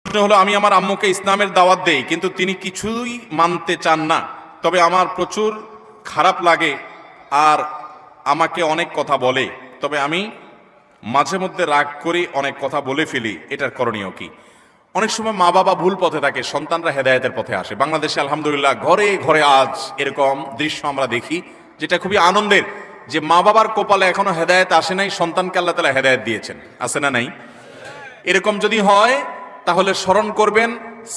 প্রশ্ন হলো, আমি আমার আম্মুকে ইসলামের দাওয়াত দেই কিন্তু তিনি কিছুই মানতে চান না, তবে আমার প্রচুর খারাপ লাগে আর আমাকে অনেক কথা বলে, তবে আমি মাঝে মধ্যে রাগ করি, অনেক কথা বলে ফেলি, এটার করণীয় কি? অনেক সময় মা বাবা ভুল পথে থাকে, সন্তানরা হেদায়েতের পথে আসে। বাংলাদেশে আলহামদুলিল্লাহ ঘরে ঘরে আজ এরকম দৃশ্য আমরা দেখি, যেটা খুবই আনন্দের, যে মা বাবার কপালে এখনো হেদায়েত আসে নাই, সন্তানকে আল্লাহ তাআলা হেদায়েত দিয়েছেন। আছে না নাই? এরকম যদি হয় তাহলে স্মরণ করবেন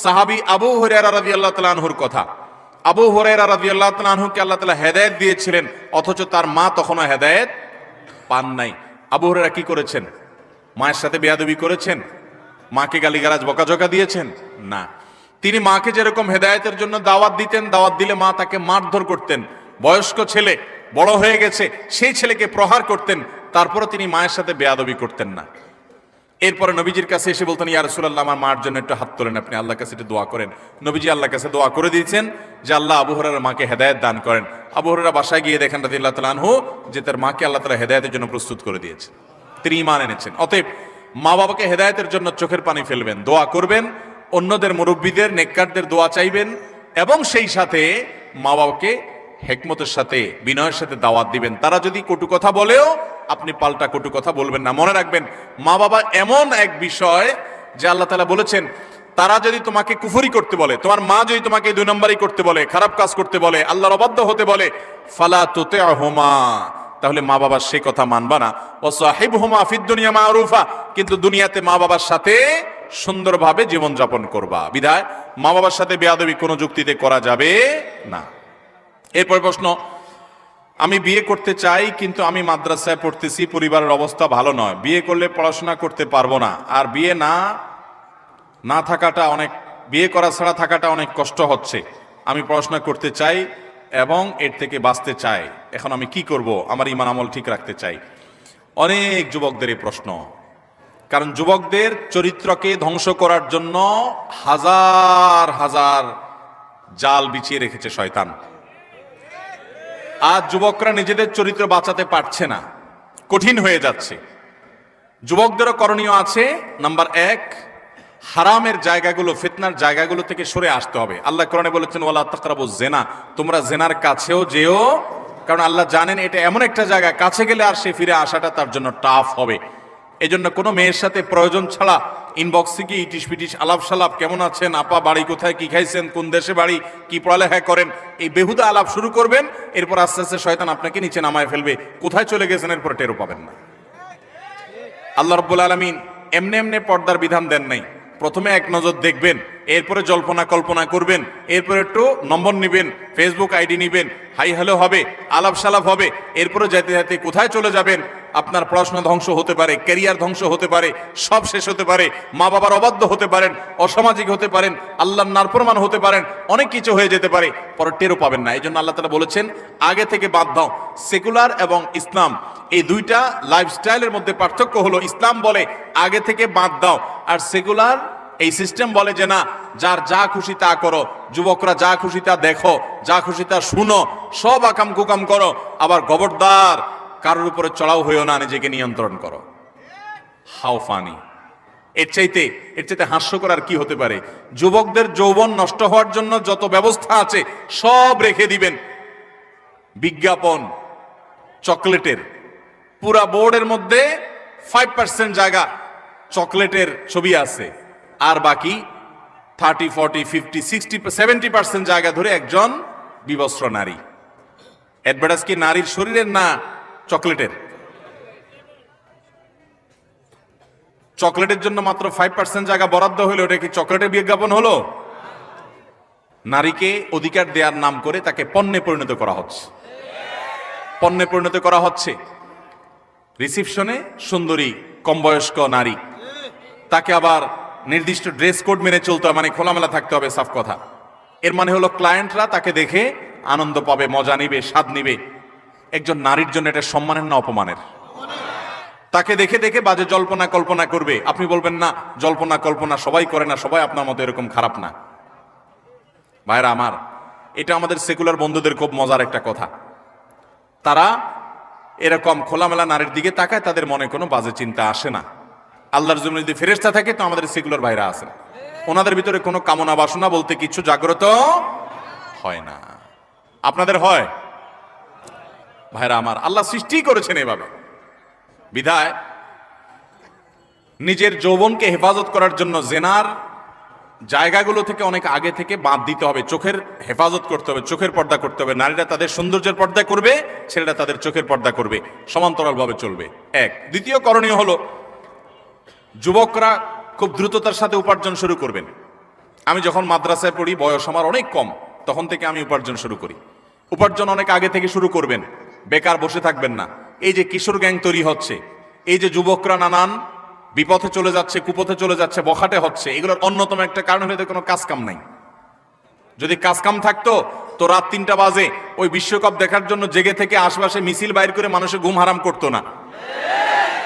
সাহাবী আবু হুরায়রা রাদিয়াল্লাহু তাআলা আনহুর কথা। আবু হুরায়রা রাদিয়াল্লাহু তাআলা আনহুকে আল্লাহ তাআলা হেদায়েত দিয়েছিলেন, অথচ তার মা তখনও হেদায়েত পান নাই। আবু হুরায়রা কি করেছেন? মায়ের সাথে বেয়াদবি করেছেন? মাকে গালিগালাজ বকাঝকা দিয়েছেন? না। তিনি মাকে যেরকম হেদায়েতের জন্য দাওয়াত দিতেন, দাওয়াত দিলে মা তাকে মারধর করতেন। বয়স্ক ছেলে বড় হয়ে গেছে, সেই ছেলেকে প্রহার করতেন, তারপরে তিনি মায়ের সাথে বেয়াদবি করতেন না। এরপরে নবীজির কাছে এসে বলতেন, ইয়া রাসূলুল্লাহ, আমার মার জন্য একটু হাত তোলেন, আপনি আল্লাহর কাছে একটু দোয়া করেন। নবীজি আল্লাহর কাছে দোয়া করে দিয়েছেন যে আল্লাহ আবু হুরায়রার মাকে হেদায়েত দান করেন। আবু হুরায়রা বাসায় গিয়ে দেখেন রাদিয়াল্লাহু তাআলা আনহু যে তার মাকে আল্লাহ তাআলা হেদায়েতের জন্য প্রস্তুত করে দিয়েছে, তিনি ঈমান এনেছেন। অতএব মা বাবাকে হেদায়েতের জন্য চোখের পানি ফেলবেন, দোয়া করবেন, অন্যদের মুরব্বীদের নেককারদের দোয়া চাইবেন, এবং সেই সাথে মা বাবাকে হিকমতের সাথে বিনয়ের সাথে দাওয়াত দিবেন। তারা যদি কটু কথা বলেও আপনি পাল্টা কটু কথা বলবেন না। মনে রাখবেন, মা বাবা এমন এক বিষয় যে আল্লাহ তাআলা বলেছেন, তারা যদি তোমাকে কুফরি করতে বলে, তোমার মা যদি তোমাকে দুই নম্বরই করতে বলে, খারাপ কাজ করতে বলে, আল্লাহর অবাধ্য হতে বলে, ফালা তুতি'হুমা, তাহলে মা বাবার সেই কথা মানবা না। ওয়া সাহিবহুমা ফিদ দুনিয়া মারুফা, কিন্তু দুনিয়াতে মা বাবার সাথে সুন্দরভাবে জীবন যাপন করবা। বিধায় মা বাবার সাথে বেয়াদবি কোনো যুক্তিতে করা যাবে না। এরপর প্রশ্ন, আমি বিয়ে করতে চাই কিন্তু আমি মাদ্রাসায় পড়তেছি, পরিবারের অবস্থা ভালো নয়, বিয়ে করলে পড়াশোনা করতে পারবো না, আর না থাকাটা অনেক, বিয়ে করা ছাড়া থাকাটা অনেক কষ্ট হচ্ছে, আমি পড়াশোনা করতে চাই এবং এর থেকে বাঁচতে চাই, এখন আমি কি করব? আমার ঈমান আমল ঠিক রাখতে চাই। অনেক যুবকদের এই প্রশ্ন, কারণ যুবকদের চরিত্রকে ধ্বংস করার জন্য হাজার হাজার জাল বিছিয়ে রেখেছে শয়তান। আজ যুবকরা নিজেদের চরিত্র বাঁচাতে পারছে না, কঠিন হয়ে যাচ্ছে। যুবকদেরও করণীয় আছে। নাম্বার 1, হারামের জায়গাগুলো, ফিতনার জায়গাগুলো থেকে সরে আসতে হবে। আল্লাহ কোরআনে বলেছেন, ওয়ালা তাকরাবুজ জিনা, তোমরা জিনার কাছেও যেও, কারণ আল্লাহ জানেন এটা এমন একটা জায়গা, কাছে গেলে আর সে ফিরে আসাটা তার জন্য টাফ হবে। এজন্য কোনো মেয়ের সাথে প্রয়োজন ছাড়া ইনবক্সে গিয়ে ইটিস পিটিস আলাপ সালাপ, কেমন আছেন আপা, বাড়ি কোথায়, কি খাইছেন, কোন দেশে বাড়ি, কি পড়ালেখা করেন, এই বেহুদা আলাপ শুরু করবেন। এরপর আস্তে আস্তে শয়তান আপনাকে নিচে নামায় ফেলবে, কোথায় চলে গেছেন এরপর টেরও পাবেন না। আল্লাহ রাব্বুল আলামিন এমনি এমনি পর্দার বিধান দেন নাই। প্রথমে এক নজর দেখবেন, এরপরে জল্পনা কল্পনা করবেন, এরপরে একটু নম্বর নিবেন, ফেসবুক আইডি নিবেন, হাই হ্যালো হবে, আলাপ সালাপ হবে, এরপরে যেতে যেতে কোথায় চলে যাবেন, আপনার পড়াশোনা ধ্বংস হতে পারে, ক্যারিয়ার ধ্বংস হতে পারে, সব শেষ হতে পারে, মা বাবার অবাধ্য হতে পারেন, অসামাজিক হতে পারেন, আল্লাহর নাফরমান হতে পারেন, অনেক কিছু হয়ে যেতে পারে, পরে টেরও পাবেন না। এই জন্য আল্লাহ তাআলা বলেছেন, আগে থেকে বাদ দাও। সেকুলার এবং ইসলাম এই দুইটা লাইফস্টাইলের মধ্যে পার্থক্য হলো, ইসলাম বলে আগে থেকে বাদ দাও, আর সেকুলার এই সিস্টেম বলে যে না, যার যা খুশি তা করো, যুবকরা যা খুশি তা দেখো, যা খুশি তা শুনো, সব আকাম কুকাম করো, আবার খবরদার কারোর উপরে চড়াও হইও না, নিজেকে নিয়ন্ত্রণ করো। How funny! এর চাইতে হাস্যকর আর কি হতে পারে? যুবকদের যৌবন নষ্ট হওয়ার জন্য যত ব্যবস্থা আছে সব রেখে দিবেন। বিজ্ঞাপন, চকলেটের, পুরা বোর্ডের মধ্যে 5% জায়গা চকলেটের ছবি আছে, আর বাকি 30, 40, 50, 60, 70% জায়গা ধরে একজন বিবস্ত্র নারী। অ্যাডভার্টাইজ কি নারীর শরীরের না চকলেটের? চকলেটের জন্য মাত্র 5% জায়গা বরাদ্দ হলো, ওটা কি চকলেটের বিজ্ঞাপন হলো? নারীকে অধিকার দেওয়ার নাম করে তাকে পণ্যে পরিণত করা হচ্ছে, পণ্যে পরিণত করা হচ্ছে। রিসিপশনে সুন্দরী কম বয়স্ক নারী, তাকে আবার নির্দিষ্ট ড্রেস কোড মেনে চলতে হবে, মানে খোলামেলা থাকতে হবে, সাফ কথা। এর মানে হলো ক্লায়েন্টরা তাকে দেখে আনন্দ পাবে, মজা নিবে, স্বাদ নিবে। একজন নারীর জন্য এটা সম্মানের না অপমানের? তাকে দেখে দেখে বাজে জল্পনা কল্পনা করবে। আপনি বলবেন না, জল্পনা কল্পনা সবাই করে না, সবাই আপনার মতো এরকম খারাপ না। ভাইরা আমার, এটা আমাদের সেকুলার বন্ধুদের খুব মজার একটা কথা। তারা এরকম খোলামেলা নারীর দিকে তাকায়, তাদের মনে কোনো বাজে চিন্তা আসে না। আল্লাহর জন্য যদি ফেরেশতা থাকে তো আমাদের সেকুলার ভাইরা আছে। ওনাদের ভিতরে কোনো কামনা বাসনা বলতে কিছু জাগ্রত হয় না। আপনাদের হয়? ভাইরা আমার, আল্লাহ সৃষ্টি করেছেন এভাবে। বিধায় নিজের যৌবনকে হেফাজত করার জন্য জেনার জায়গাগুলো থেকে অনেক আগে থেকে বাদ দিতে হবে। চোখের হেফাজত করতে হবে, চোখের পর্দা করতে হবে। নারীরা তাদের সৌন্দর্যের পর্দা করবে, ছেলেরা তাদের চোখের পর্দা করবে, সমান্তরালভাবে চলবে। এক। দ্বিতীয় করণীয় হলো, যুবকরা খুব দ্রুততার সাথে উপার্জন শুরু করবেন। আমি যখন মাদ্রাসায় পড়ি, বয়স আমার অনেক কম, তখন থেকে আমি উপার্জন শুরু করি। উপার্জন অনেক আগে থেকে শুরু করবেন, বেকার বসে থাকবেন না। এই যে কিশোর গ্যাং তৈরি হচ্ছে, এই যে যুবকরা নানান বিপথে চলে যাচ্ছে, কুপথে চলে যাচ্ছে, বখাটে হচ্ছে, এগুলোর অন্যতম একটা কারণ হলে কোনো কাজ কাম নাই। যদি কাজ কাম থাকতো তো রাত 3টা বাজে ওই বিশ্বকাপ দেখার জন্য জেগে থেকে আশপাশে মিছিল বাইর করে মানুষের ঘুম হারাম করতো না।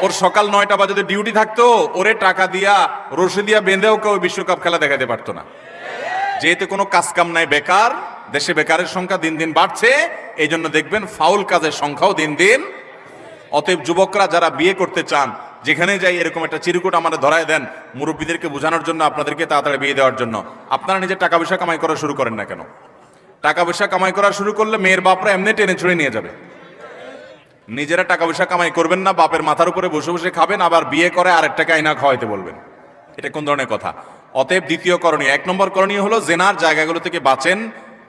ওর সকাল 9টা বাজে ডিউটি থাকতো, ওরে টাকা দিয়া রশি দিয়া বেঁধেও কেউ বিশ্বকাপ খেলা দেখাতে পারতো না। যেহেতু কোনো কাজ কাম নাই, বেকার, দেশে বেকারের সংখ্যা দিন দিন বাড়ছে, এই জন্য দেখবেন ফাউল কাজের সংখ্যাও দিন দিন। অতএব যুবকরা যারা বিয়ে করতে চান, যেখানে যাই এরকম একটা চিরকুট আমাদের ধরায় দেন, মুরব্বীদেরকে বোঝানোর জন্য, আপনাদেরকে তাড়াতাড়ি বিয়ে দেওয়ার জন্য। আপনারা নিজের টাকা পয়সা কামাই করা শুরু করেন না কেন? টাকা পয়সা কামাই করা শুরু করলে মেয়ের বাপরা এমনি টেনে ছুঁড়ে নিয়ে যাবে। নিজেরা টাকা পয়সা কামাই করবেন না, বাপের মাথার উপরে বসে বসে খাবেন, আবার বিয়ে করে আরেকটাকে আইনা খাওয়াইতে বলবেন। এটা কোন ধরনের কথা? অতএব দ্বিতীয় করণীয়, 1 নম্বর করণীয় হলো জেনার জায়গাগুলো থেকে বাঁচেন,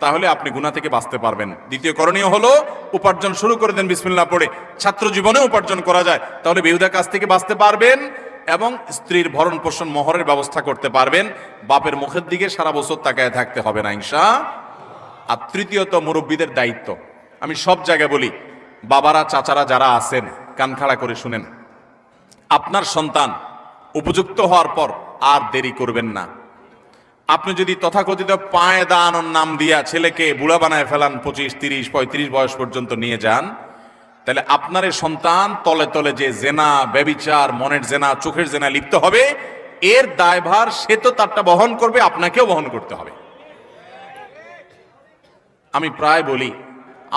তাহলে আপনি গুনাহ থেকে বাঁচতে পারবেন। দ্বিতীয় করণীয় হলো উপার্জন শুরু করে দেন বিসমিল্লাহ পড়ে। ছাত্র জীবনে উপার্জন করা যায়, তাহলে বেহুদা কাজ থেকে বাঁচতে পারবেন এবং স্ত্রীর ভরণ পোষণ মোহরের ব্যবস্থা করতে পারবেন। বাপের মুখের দিকে সারা বছর তাকায় থাকতে হবে না ইনশাআল্লাহ। আর তৃতীয়ত, মুরব্বীদের দায়িত্ব। আমি সব জায়গায় বলি, বাবারা, চাচারা যারা আছেন, কান খাড়া করে শুনেন। আপনার সন্তান উপযুক্ত হওয়ার পর আর দেরি করবেন না। আপনি যদি তথাকথিত পায়ে দাঁড়ানোর নাম দিয়া ছেলেকে বুড়া বানায় ফেলান, 25, 30, 35 বয়স পর্যন্ত নিয়ে যান, তাহলে আপনার এই সন্তান তলে তলে যে জেনা, ব্যভিচার, মনের জেনা, চোখের জেনা লিপ্ত হবে, এর দায়ভার সে তো তারটা বহন করবে, আপনাকেও বহন করতে হবে। আমি প্রায় বলি,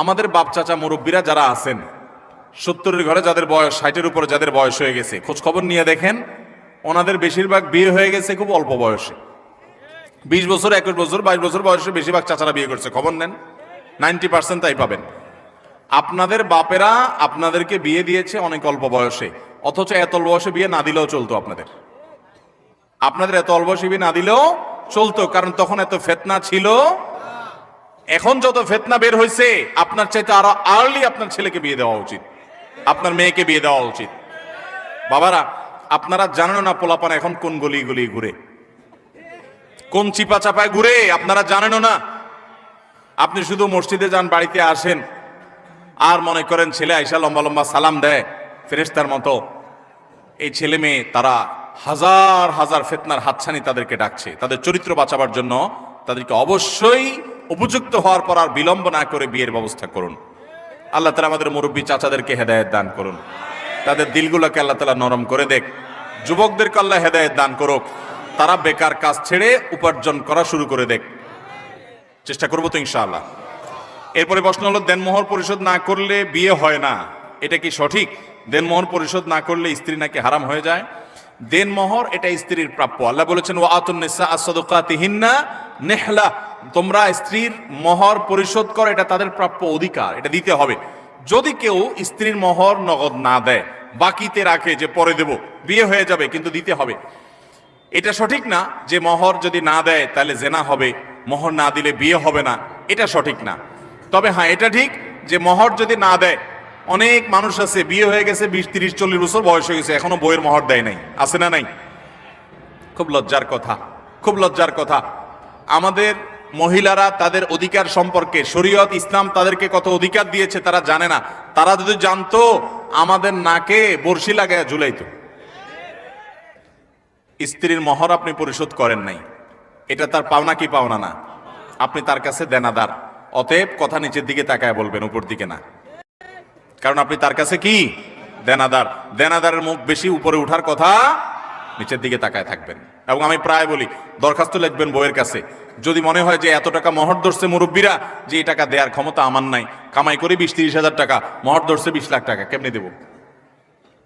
আমাদের বাপ চাচা মুরব্বীরা যারা আছেন, 70-এর ঘরে যাদের বয়স, 60-এর উপরে যাদের বয়স হয়ে গেছে, খোঁজ খবর নিয়ে দেখেন, ওনাদের বেশিরভাগ বিয়ে হয়ে গেছে খুব অল্প বয়সে। 20 বছর, 21 বছর, 22 বছর বয়সে বেশিরভাগ চাচারা বিয়ে করছে, খবর নেন, 90% তাই পাবেন। আপনাদের বাপেরা আপনাদেরকে বিয়ে দিয়েছে অনেক অল্প বয়সে, অথচ এত অল্প বয়সে বিয়ে না দিলেও চলতো। আপনাদের এত অল্প বয়সে বিয়ে না দিলেও চলতো, কারণ তখন এত ফিতনা ছিল। এখন যত ফিতনা বের হয়েছে, আপনার চাইতে আরো আর্লি আপনার ছেলেকে বিয়ে দেওয়া উচিত, আপনার মেয়েকে বিয়ে দেওয়া উচিত। বাবারা, আপনারা জানেন না পোলাপান এখন কোন গলি গলি ঘুরে, কোন চিপা চাপায় ঘুরে, আপনারা জানেন না। আপনি শুধু মসজিদে যান, বাড়িতে আসেন, আর মনে করেন ছেলে আইসা লম্বা লম্বা সালাম দেয় ফেরেশতার মতো। এই ছেলে মেয়ে তারা হাজার হাজার ফিতনার হাতছানি তাদেরকে ডাকছে। তাদের চরিত্র বাঁচাবার জন্য তাদেরকে অবশ্যই উপযুক্ত হওয়ার পর আর বিলম্ব না করে বিয়ের ব্যবস্থা করুন। আল্লাহ তাআলা আমাদের মুরব্বী চাচাদেরকে হেদায়েত দান করুন, তাদের দিলগুলোকে আল্লাহ তাআলা নরম করে দেখ। যুবকদেরকে আল্লাহ হেদায়েত দান করুক, তারা বেকার কাজ ছেড়ে উপার্জন করা শুরু করে দেখ। চেষ্টা করবো তো ইনশাআল্লাহ। এরপরে প্রশ্ন হলো, দেনমোহর পরিশোধ না করলে বিয়ে হয় না, এটা কি সঠিক? দেনমোহর পরিশোধ না করলে স্ত্রী নাকি হারাম হয়ে যায়? দেনমোহর এটা স্ত্রীর প্রাপ্য। আল্লাহ বলেছেন, ওয়া আতুন নিসা আস-সাদুকাতিহিন্না নিহলা, তোমরা স্ত্রীর মোহর পরিশোধ করো, এটা তাদের প্রাপ্য অধিকার, এটা দিতে হবে। যদি কেউ স্ত্রীর মোহর নগদ না দেয়, বাকিতে রাখে যে পরে দেব, বিয়ে হয়ে যাবে কিন্তু দিতে হবে, এটা সঠিক না। যে মোহর যদি না দেয় তাহলে জেনা হবে, মোহর না দিলে বিয়ে হবে না, এটা সঠিক না। তবে হ্যাঁ, এটা ঠিক যে মোহর যদি না দেয়, অনেক মানুষ আছে বিয়ে হয়ে গেছে 20, 30, 40 বছর বয়স হয়ে গেছে, এখনো বইয়ের মোহর দেয় নাই, আছে না নাই? খুব লজ্জার কথা, খুব লজ্জার কথা। আমাদের মহিলারা তাদের অধিকার সম্পর্কে, শরীয়ত ইসলাম তাদেরকে কত অধিকার দিয়েছে তারা জানে না। তারা যদি জানতো, আমাদের নাকে বর্ষি লাগায় ঝুলাইতো। স্ত্রীর মোহর আপনি পরিশোধ করেন নাই, এটা তার পাওনা কি পাওনা না? আপনি তার কাছে দেনাদার। অতএব কথা নিচের দিকে তাকায় বলবেন, উপর দিকে না, কারণ আপনি তার কাছে কি দেনাদার। দেনাদারের মুখ বেশি উপরে উঠার কথা, নিচের দিকে তাকায় থাকবেন। এবং আমি প্রায় বলি, দরখাস্ত লিখবেন বউয়ের কাছে, যদি মনে হয় যে এত টাকা মোহর ধরছে মুরব্বীরা, যে এই টাকা দেওয়ার ক্ষমতা আমার নাই, কামাই করে 20-30 হাজার টাকা, মোহর ধরছে 20 লাখ টাকা, কেমনে দেব?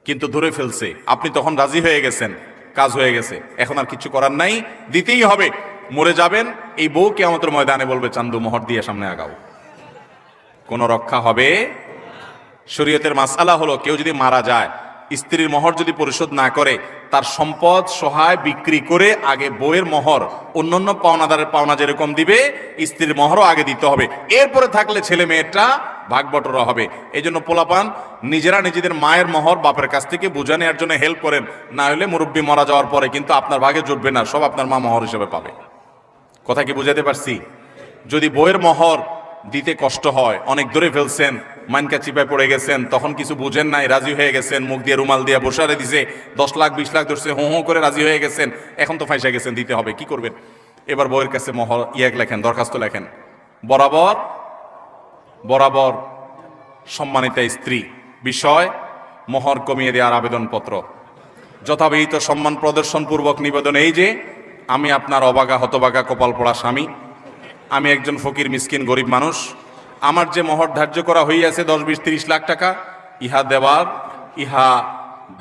কিন্তু ধরে ফেলছে, আপনি তখন রাজি হয়ে গেছেন, কাজ হয়ে গেছে, এখন আর কিছু করার নাই, দিতেই হবে। মরে যাবেন, এই বউ কিয়ামতের ময়দানে বলবে চান্দু মোহর দিয়ে সামনে আগাও, কোনো রক্ষা হবে। শরীয়তের মাসআলা হলো, কেউ যদি মারা যায়, স্ত্রীর মোহর যদি পরিশোধ না করে, তার সম্পদ সহায় বিক্রি করে আগে বউয়ের মোহর, অন্যান্য পাওনাদারের পাওনা যেরকম দিবে, স্ত্রীর মোহরও আগে দিতে হবে। এরপরে থাকলে ছেলে মেয়েটা ভাগ বটরা হবে। এই জন্য পোলাপান নিজেরা নিজেদের মায়ের মোহর বাপের কাছ থেকে বুঝে নেওয়ার জন্য হেল্প করেন, না হলে মুরব্বী মারা যাওয়ার পরে কিন্তু আপনার ভাগে জুটবে না, সব আপনার মা মোহর হিসেবে পাবে। কথা কি বুঝাতে পারছি? যদি বইয়ের মোহর দিতে কষ্ট হয়, অনেক ধরে ফেলছেন, মানকা চিপায় পড়ে গেছেন, তখন কিছু বুঝেন নাই, রাজি হয়ে গেছেন, মুখ দিয়ে রুমাল দিয়ে বসারে দিছে, 10 লাখ 20 লাখ ধরছে, হো হো করে রাজি হয়ে গেছেন, এখন তো ফাইসা গেছেন, দিতে হবে, কি করবেন? এবার বইয়ের কাছে মোহর লেখেন, দরখাস্ত লেখেন, বরাবর বরাবর সম্মানিতা স্ত্রী, বিষয় মোহর কমিয়ে দেওয়ার আবেদনপত্র, যথাবিহিত সম্মান প্রদর্শন পূর্বক নিবেদন এই যে, আমি আপনার অবাগা হতবাগা কপাল পড়া স্বামী, আমি একজন ফকির মিসকিন গরিব মানুষ, আমার যে মোহর ধার্য করা হইয়াছে 10 20 30 লাখ টাকা, ইহা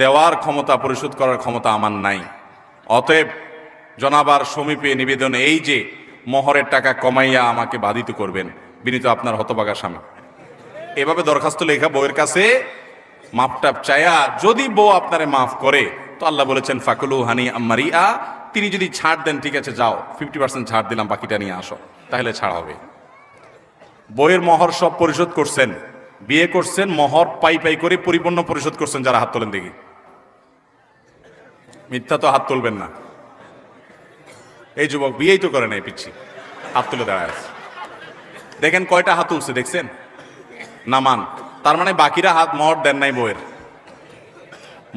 দেওয়ার ক্ষমতা, পরিশোধ করার ক্ষমতা আমার নাই। অতএব জনাবার সমীপে নিবেদন এই যে, মোহরের টাকা কমাইয়া আমাকে বাধিত করবেন, বিনীত আপনার হতবাগা স্বামী। এভাবে দরখাস্ত লেখা বউয়ের কাছে মাপটাপ চায়া, যদি বউ আপনারে মাফ করে তো আল্লাহ বলেছেন ফাকুলু হানি আম্মারিয়া, তিনি যদি ছাড় দেন, ঠিক আছে যাও 50% ছাড় দিলাম, বাকিটা নিয়ে আসো, তাহলে ছাড় হবে। বইয়ের মোহর সব পরিশোধ করছেন, বিয়ে করছেন, মোহর পাই পাই করে পরিপূর্ণ পরিশোধ করছেন, যারা হাত তোলেন দেখি, মিথ্যা তো হাত তুলবেন না। এই যুবক বিয়েই তো করে নাই, পিচ্ছি হাত তুলে দাঁড়ায় আছে, দেখেন কয়টা হাত তুলছে, দেখছেন? নামান, তার মানে বাকিরা হাত মোহর দেন নাই বইয়ের।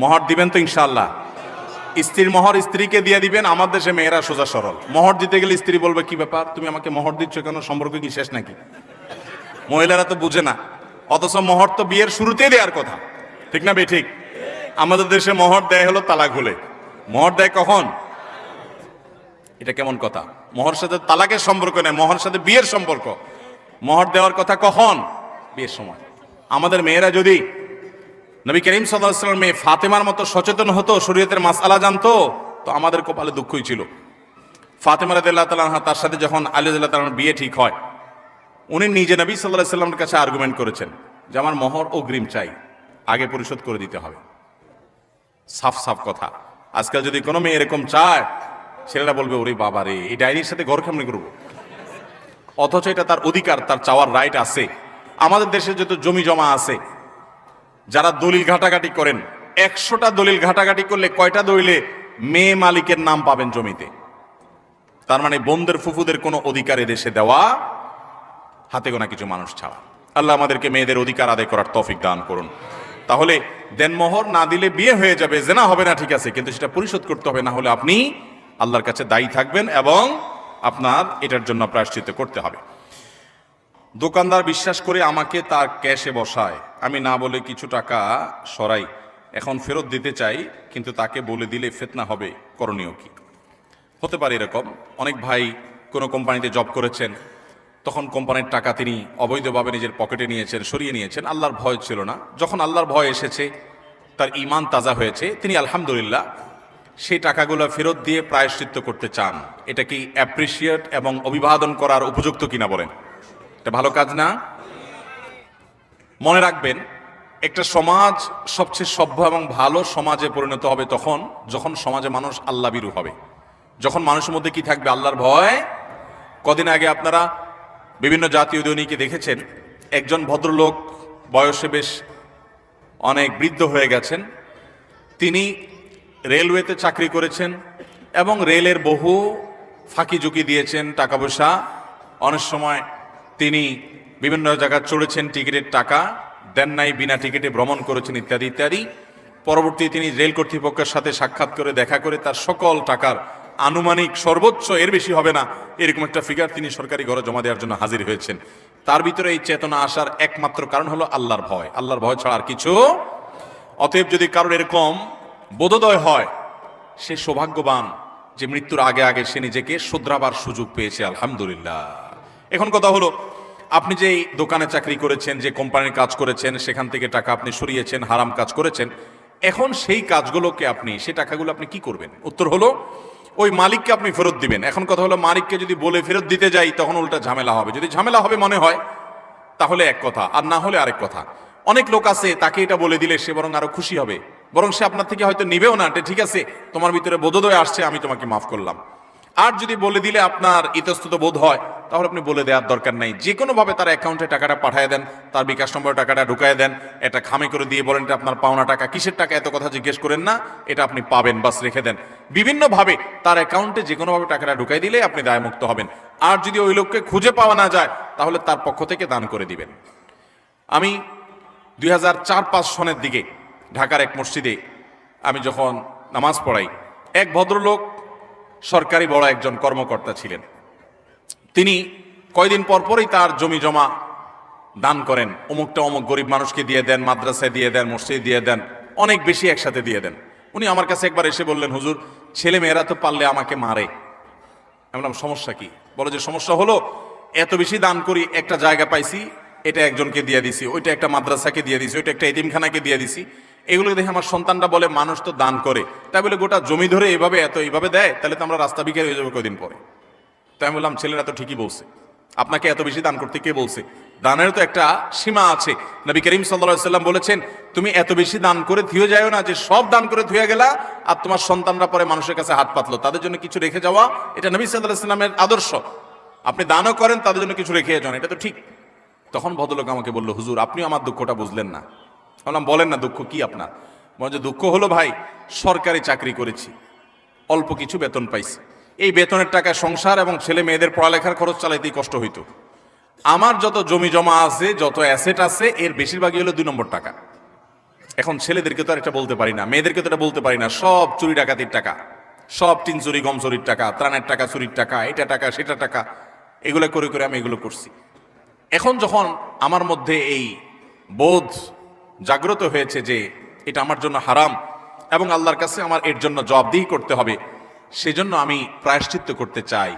মোহর দিবেন তো ইনশাআল্লাহ? স্ত্রীর মোহর স্ত্রীকে দিয়ে দিবেন। আমার দেশে মেয়েরা সোজা সরল, মোহর দিতে গেলে স্ত্রী বলবে কি ব্যাপার, তুমি আমাকে মোহর দিচ্ছ কেন, সম্পর্ক কি শেষ নাকি? মহিলারা তো বুঝে না, অথচ মোহর তো বিয়ের শুরুতেই দেওয়ার কথা, ঠিক না বে ঠিক? আমাদের দেশে মোহর দেয় হলো তালাক হলে, মোহর দেয় কখন? এটা কেমন কথা? মোহর সাথে তালাকের সম্পর্ক নেই, মোহর সাথে বিয়ের সম্পর্ক। মোহর দেওয়ার কথা কখন? বিয়ের সময়। আমাদের মেয়েরা যদি নবী করিম সাল্লাল্লাহু আলাইহি ওয়াসাল্লাম মেয়ে ফাতেমার মতো সচেতন হতো, শরীয়তের মাসআলা জানতো, তো আমাদের কপালে দুঃখই ছিল। ফাতেমা রাদিয়াল্লাহু তাআলা আনহা, তার সাথে যখন আলী রাদিয়াল্লাহু তাআলার বিয়ে ঠিক হয়, উনি নিজে নবী সাল্লাল্লাহু আলাইহি ওয়াসাল্লামের কাছে আর্গুমেন্ট করেছেন যে আমার মোহর অগ্রিম চাই, আগে পরিশোধ করে দিতে হবে। সাফ সাফ কথা। আজকাল যদি কোনো মেয়ে এরকম চায়, ছেলেরা বলবে ওরে বাবা রে, এই ডাইনির সাথে ঘর কেমনি করবো, অথচ এটা তার অধিকার, তার চাওয়ার রাইট আছে। আমাদের দেশে যত জমি জমা আছে, যারা দলিল ঘাটাঘাটি করেন, 100টা দলিল ঘাটাঘাটি করলে কয়টা দলিলে মেয়ে মালিকের নাম পাবেন জমিতে? তার মানে বোনদের ফুফুদের কোনো অধিকার দেশে দেওয়া হাতে গোনা কিছু মানুষ ছাড়া। আল্লাহ আমাদেরকে মেয়েদের অধিকার আদায় করার তৌফিক দান করুন। তাহলে দেনমোহর না দিলে বিয়ে হয়ে যাবে, জেনা হবে না, ঠিক আছে, কিন্তু সেটা পরিশোধ করতে হবে, না হলে আপনি আল্লাহর কাছে দায়ী থাকবেন এবং আপনার এটার জন্য প্রায়শ্চিত্ত করতে হবে। দোকানদার বিশ্বাস করে আমাকে তার ক্যাশে বসায়, আমি না বলে কিছু টাকা সরাই, এখন ফেরত দিতে চাই, কিন্তু তাকে বলে দিলে ফিতনা হবে, করণীয় কি? হতে পারে এরকম, অনেক ভাই কোনো কোম্পানিতে জব করেছেন, তখন কোম্পানির টাকা তিনি অবৈধভাবে নিজের পকেটে নিয়েছেন, সরিয়ে নিয়েছেন, আল্লাহর ভয় ছিল না। যখন আল্লাহর ভয় এসেছে, তার ঈমান তাজা হয়েছে, তিনি আলহামদুলিল্লাহ সেই টাকাগুলো ফেরত দিয়ে প্রায়শ্চিত্ত করতে চান। এটা কি অ্যাপ্রিসিয়েট এবং অভিবাদন করার উপযুক্ত কিনা বলেন? এটা ভালো কাজ না? মনে রাখবেন, একটা সমাজ সবচেয়ে সভ্য এবং ভালো সমাজে পরিণত হবে তখন যখন সমাজে মানুষ আল্লাহ ভীরু হবে, যখন মানুষের মধ্যে কি থাকবে? আল্লাহর ভয়। কদিন আগে আপনারা বিভিন্ন জাতীয় দৈনিকে দেখেছেন, একজন ভদ্রলোক, বয়সে বেশ অনেক বৃদ্ধ হয়ে গেছেন, তিনি রেলওয়েতে চাকরি করেছেন এবং রেলের বহু ফাঁকি ঝুঁকি দিয়েছেন, টাকা পয়সা, অনেক সময় তিনি বিভিন্ন জায়গায় চড়েছেন, টিকিটের টাকা দেন নাই, বিনা টিকিটে ভ্রমণ করেছেন, ইত্যাদি ইত্যাদি। পরবর্তী তিনি রেল কর্তৃপক্ষের সাথে সাক্ষাৎ করে দেখা করে তার সকল টাকার আনুমানিক সর্বোচ্চ, এর বেশি হবে না, এরকম একটা ফিগার তিনি সরকারি ঘরে জমা দেওয়ার জন্য হাজির হয়েছেন। তার ভিতরে এই চেতনা আসার একমাত্র কারণ হলো আল্লাহর ভয়, আল্লাহর ভয় ছাড়া আর কিছু। অতএব যদি কারোর এরকম বোধোদয় হয়, সে সৌভাগ্যবান যে মৃত্যুর আগে আগে সে নিজেকে শুধরাবার সুযোগ পেয়েছে, আলহামদুলিল্লাহ। এখন কথা হলো, আপনি যে দোকানে চাকরি করেছেন, যে কোম্পানির কাজ করেছেন, সেখান থেকে টাকা আপনি সরিয়েছেন, হারাম কাজ করেছেন, এখন সেই কাজগুলোকে আপনি, সেই টাকাগুলো আপনি কি করবেন? উত্তর হলো ওই মালিককে আপনি ফেরত দিবেন। এখন কথা হলো, মালিককে যদি বলে ফেরত দিতে যাই তখন উল্টা ঝামেলা হবে। যদি ঝামেলা হবে মনে হয় তাহলে এক কথা, আর না হলে আরেক কথা। অনেক লোক আছে তাকে এটা বলে দিলে সে বরং আরো খুশি হবে, বরং সে আপনার থেকে হয়তো নিবেও না, ঠিক আছে তোমার ভিতরে বোধোদয় আসছে, আমি তোমাকে মাফ করলাম। আর যদি বলে দিলে আপনার ইতস্তত বোধ হয়, তাহলে আপনি বলে দেওয়ার দরকার নাই। যে কোনোভাবে তার অ্যাকাউন্টে টাকাটা পাঠিয়ে দেন, তার বিকাশ নম্বরে টাকাটা ঢুকায় দেন, এটা খামে করে দিয়ে বলেন এটা আপনার পাওনা টাকা, কিসের টাকা এত কথা জিজ্ঞেস করেন না, এটা আপনি পাবেন, বাস রেখে দেন। বিভিন্নভাবে তার অ্যাকাউন্টে যে কোনোভাবে টাকাটা ঢুকাই দিলে আপনি দায়মুক্ত হবেন। আর যদি ওই লোককে খুঁজে পাওয়া না যায়, তাহলে তার পক্ষ থেকে দান করে দিবেন। আমি 2004-05 সনের দিকে ঢাকার এক মসজিদে আমি যখন নামাজ পড়াই, এক ভদ্রলোক সরকারি বড় একজন কর্মকর্তা ছিলেন। তিনি কয়দিন পর পরই তার জমি জমা দান করেন, অমুকটা অমুক গরিব মানুষকে দিয়ে দেন, মাদ্রাসায় দিয়ে দেন, মসজিদে দিয়ে দেন, অনেক বেশি একসাথে দিয়ে দেন। উনি আমার কাছে একবার এসে বললেন, হুজুর ছেলে মেয়েরা তো পারলে আমাকে মারে। আমি বললাম সমস্যা কি? বলো যে সমস্যা হলো এত বেশি দান করি, একটা জায়গা পাইছি, এটা একজনকে দিয়ে দিছি, ওইটা একটা মাদ্রাসাকে দিয়ে দিছি, ওইটা একটা এতিমখানাকে দিয়ে দিছি। এগুলো দেখে আমার সন্তানরা বলে মানুষ তো দান করে, তাই বলে গোটা জমি ধরে এইভাবে এইভাবে দেয়, তাহলে তো আমরা রাস্তা বিক্রি হয়ে যাবো কয়দিন পরে। তাই আমি বললাম ছেলেরা তো ঠিকই বলছে, আপনাকে এত বেশি দান করতে কে বলছে? দানের তো একটা সীমা আছে। নবী করিম সাল্লাল্লাহু আলাইহি সাল্লাম বলেছেন, তুমি এত বেশি দান করে থুয়ে যাও না যে সব দান করে থুয়ে গেলা আর তোমার সন্তানরা পরে মানুষের কাছে হাত পাতলো, তাদের জন্য কিছু রেখে যাওয়া এটা নবী সাল্লাল্লাহু আলাইহি সাল্লামের আদর্শ। আপনি দানও করেন, তাদের জন্য কিছু রেখে যান, এটা তো ঠিক। তখন ভদ্রলোক আমাকে বলল, হুজুর আপনিও আমার দুঃখটা বুঝলেন না। বললাম বলেন না, দুঃখ কি আপনার? বলে দুঃখ হলো ভাই, সরকারি চাকরি করেছি, অল্প কিছু বেতন পাইছি, এই বেতনের টাকায় সংসার এবং ছেলে মেয়েদের পড়ালেখার খরচ চালাইতেই কষ্ট হইতো। আমার যত জমি জমা আছে, যত অ্যাসেট আছে, এর বেশিরভাগই হলো 2 নম্বর টাকা। এখন ছেলেদেরকে তো আর এটা বলতে পারি না, মেয়েদেরকে তো এটা বলতে পারি না, সব চুরি ডাকাতির টাকা, সব টিন চুরি গম চুরির টাকা, ত্রাণের টাকা চুরির টাকা, এটা টাকা সেটা টাকা, এগুলো করে করে আমি এগুলো করছি। এখন যখন আমার মধ্যে এই বোধ জাগ্রত হয়েছে যে এটা আমার জন্য হারাম এবং আল্লাহর কাছে আমার এর জন্য জবাবদিহি করতে হবে, সেজন্য আমি প্রায়শ্চিত্ত করতে চাই।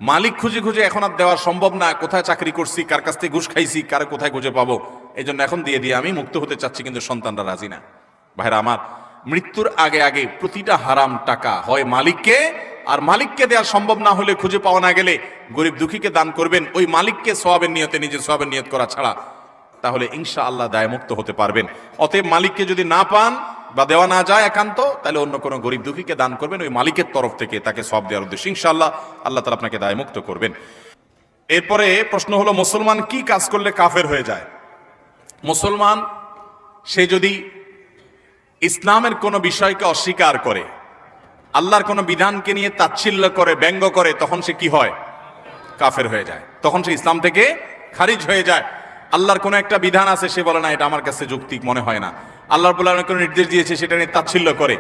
মালিক খুঁজে খুঁজে এখন আর দেওয়া সম্ভব না, কোথায় চাকরি করছি, কার কাছ থেকে ঘুষ খাইছি, কার কোথায় খুঁজে পাবো, এই জন্য এখন দিয়ে দিয়ে আমি মুক্ত হতে চাচ্ছি, কিন্তু সন্তানরা রাজি না। ভাইরা আমার, মৃত্যুর আগে আগে প্রতিটা হারাম টাকা হয় মালিককে, আর মালিককে দেওয়া সম্ভব না হলে, খুঁজে পাওয়া না গেলে গরিব দুঃখীকে দান করবেন, ওই মালিককে সওয়াবের নিয়তে নিজে সওয়াবের নিয়ত করা ছাড়া, তাহলে ইনশাআল্লাহ দায়মুক্ত হতে পারবেন। অতএব মালিককে যদি না পান বা দেওয়া না যায় একান্ত, তাহলে অন্য কোনো গরিব দুঃখীকে দান করবেন, ওই মালিকের তরফ থেকে তাকে সওয়াব দেওয়ার উদ্দেশ্যে। ইনশাআল্লাহ আল্লাহ তাআলা আপনাকে দায়মুক্ত করবেন। এরপরে প্রশ্ন হলো, মুসলমান কি কাজ করলে কাফের হয়ে যায়? মুসলমান সে যদি ইসলামের কোনো বিষয়কে অস্বীকার করে, আল্লাহর কোনো বিধানকে নিয়ে তাচ্ছিল্য করে, ব্যঙ্গ করে, তখন সে কি হয়? কাফের হয়ে যায়। তখন সে ইসলাম থেকে খারিজ হয়ে যায়। আল্লাহর কোনো একটা বিধান আছে, সে বলে না এটা আমার কাছে যৌক্তিক মনে হয় না। আল্লাহর বলে অনেক কোনো নির্দেশ দিয়েছে, সেটা নিয়ে তাচ্ছিল্য করে।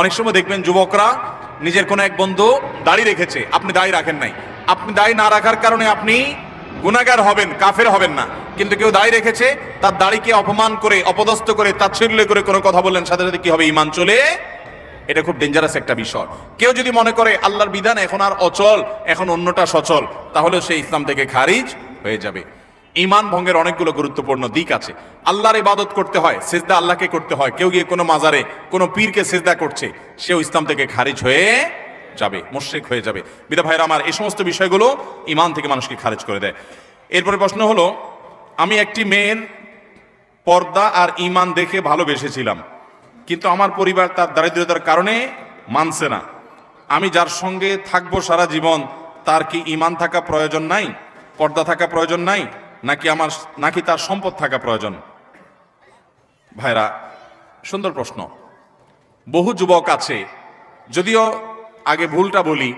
অনেক সময় দেখবেন যুবকরা নিজের কোনো এক বন্ধু দাড়ি রেখেছে, আপনি দাড়ি রাখেন নাই, আপনি দাড়ি না রাখার কারণে আপনি গুনাহগার হবেন, কাফের হবেন না। কিন্তু কেউ দাড়ি রেখেছে, তার দাড়িকে অপমান করে, অপদস্থ করে, তাচ্ছিল্য করে কোনো কথা বললেন, সাথে সাথে কি হবে? ঈমান চলে। এটা খুব ডেঞ্জারাস একটা বিষয়। কেউ যদি মনে করে আল্লাহর বিধান এখন আর অচল, এখন অন্যটা সচল, তাহলে সে ইসলাম থেকে খারিজ হয়ে যাবে। ঈমান ভঙ্গের অনেকগুলো গুরুত্বপূর্ণ দিক আছে। আল্লাহর ইবাদত করতে হয়, সিজদা আল্লাহকে করতে হয়। কেউ গিয়ে কোনো মাজারে, কোনো পীরকে সিজদা করছে, সেও ইসলাম থেকে খারিজ হয়ে যাবে, মুশরিক হয়ে যাবে। বিদা ভাইরা আমার, এই সমস্ত বিষয়গুলো ঈমান থেকে মানুষকে খারিজ করে দেয়। এরপরে প্রশ্ন হলো, আমি একটি মেয়ের পর্দা আর ঈমান দেখে ভালোবেসেছিলাম, কিন্তু আমার পরিবার তার দারিদ্রতার কারণে মানছে না। আমি যার সঙ্গে থাকবো সারা জীবন, তার কি ঈমান থাকা প্রয়োজন নাই, পর্দা থাকা প্রয়োজন নাই, নাকি তার সম্পদ থাকা প্রয়োজন? ভাইরা, সুন্দর প্রশ্ন। বহু যুবক আছে, যদিও আগে ভুলটা বলি,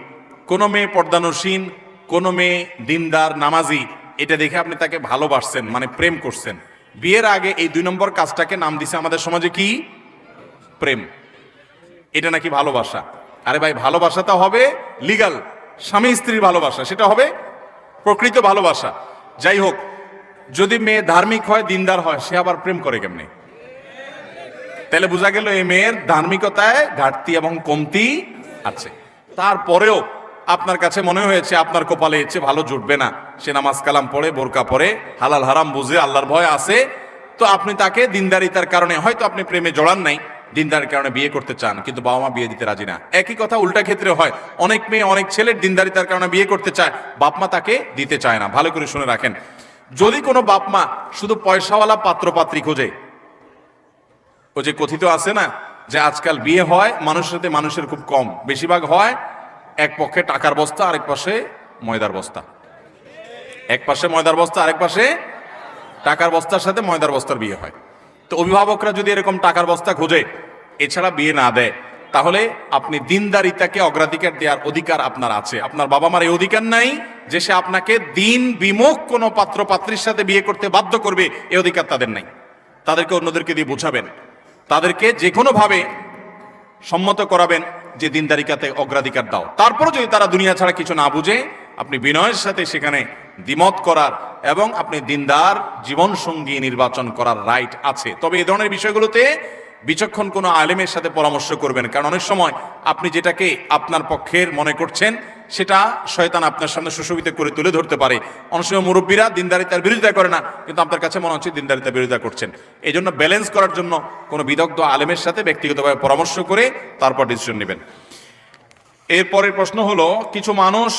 কোনো মেয়ে পর্দানসীন, কোনো মেয়ে দিনদার নামাজি, এটা দেখে আপনি তাকে ভালোবাসছেন, মানে প্রেম করছেন। বিয়ের আগে এই 2 নম্বর কাজটাকে নাম দিছে আমাদের সমাজে কি? প্রেম। এটা নাকি ভালোবাসা। আরে ভাই, ভালোবাসাটা হবে লিগাল, স্বামী স্ত্রীর ভালোবাসা, সেটা হবে প্রকৃত ভালোবাসা। যাই হোক, যদি মেয়ে ধার্মিক হয়, দিনদার হয়, সে আবার প্রেম করে কেমনে? তাহলে বোঝা গেল এই মেয়ের ধার্মিকতায় ঘাটতি এবং কমতি আছে। তারপরেও আপনার কাছে মনে হয়েছে আপনার কপালে এর চেয়ে ভালো জুটবে না, সে নামাজ কালাম পড়ে, বোরকা পরে, হালাল হারাম বুঝে, আল্লাহর ভয় আছে, তো আপনি তাকে দিনদারিতার কারণে, হয়তো আপনি প্রেমে জড়ান নাই, দিনদারির কারণে বিয়ে করতে চান, কিন্তু বাবা মা বিয়ে দিতে রাজি না। একই কথা উল্টা ক্ষেত্রে হয়, অনেক মেয়ে অনেক ছেলের দিনদারিতার কারণে বিয়ে করতে চায়, বাপ মা তাকে দিতে চায় না। ভালো করে শুনে রাখেন, যদি কোনো বাপ মা শুধু পয়সাওয়ালা পাত্র পাত্রী খোঁজে, ও যে কথিত আছে না যে আজকাল বিয়ে হয় মানুষের সাথে মানুষের খুব কম, বেশিরভাগ হয় এক পক্ষে টাকার বস্তা, আরেক পাশে ময়দার বস্তা। এক পাশে ময়দার বস্তা, আরেক পাশে টাকার বস্তার সাথে ময়দার বস্তার বিয়ে হয়। তো অভিভাবকরা যদি এরকম টাকার বস্তা খোঁজে, এছাড়া বিয়ে না দেয়, তাহলে আপনি দিনদারিতাকে অগ্রাধিকার দেওয়ার অধিকার আপনার আছে। আপনার বাবা মার এই অধিকার নাই যে সে আপনাকে দিন বিমুখ কোনো পাত্র পাত্রীর সাথে বিয়ে করতে বাধ্য করবে, এই অধিকার তাদের নাই। তাদেরকে অন্যদেরকে দিয়ে বোঝাবেন, তাদেরকে যে কোনোভাবে সম্মত করাবেন যে দিনদারিকাতে অগ্রাধিকার দাও। তারপরও যদি তারা দুনিয়া ছাড়া কিছু না বুঝে, আপনি বিনয়ের সাথে সেখানে দ্বিমত করার এবং আপনি দিনদার জীবন সঙ্গী নির্বাচন করার রাইট আছে। তবে এই ধরনের বিষয়গুলোতে বিচক্ষণ কোনো আলেমের সাথে পরামর্শ করবেন, কারণ অনেক সময় আপনি যেটাকে আপনার পক্ষের মনে করছেন সেটা শয়তান আপনার সামনে সুশোভিত করে তুলে ধরতে পারে। অনেক সময় মুরব্বীরা দিনদারিতার বিরোধিতা করে না, কিন্তু আপনার কাছে মনে হচ্ছে দিনদারিতার বিরোধিতা করছেন। এই জন্য ব্যালেন্স করার জন্য কোনো বিদগ্ধ আলেমের সাথে ব্যক্তিগতভাবে পরামর্শ করে তারপর ডিসিশন নেবেন। এরপরের প্রশ্ন হলো, কিছু মানুষ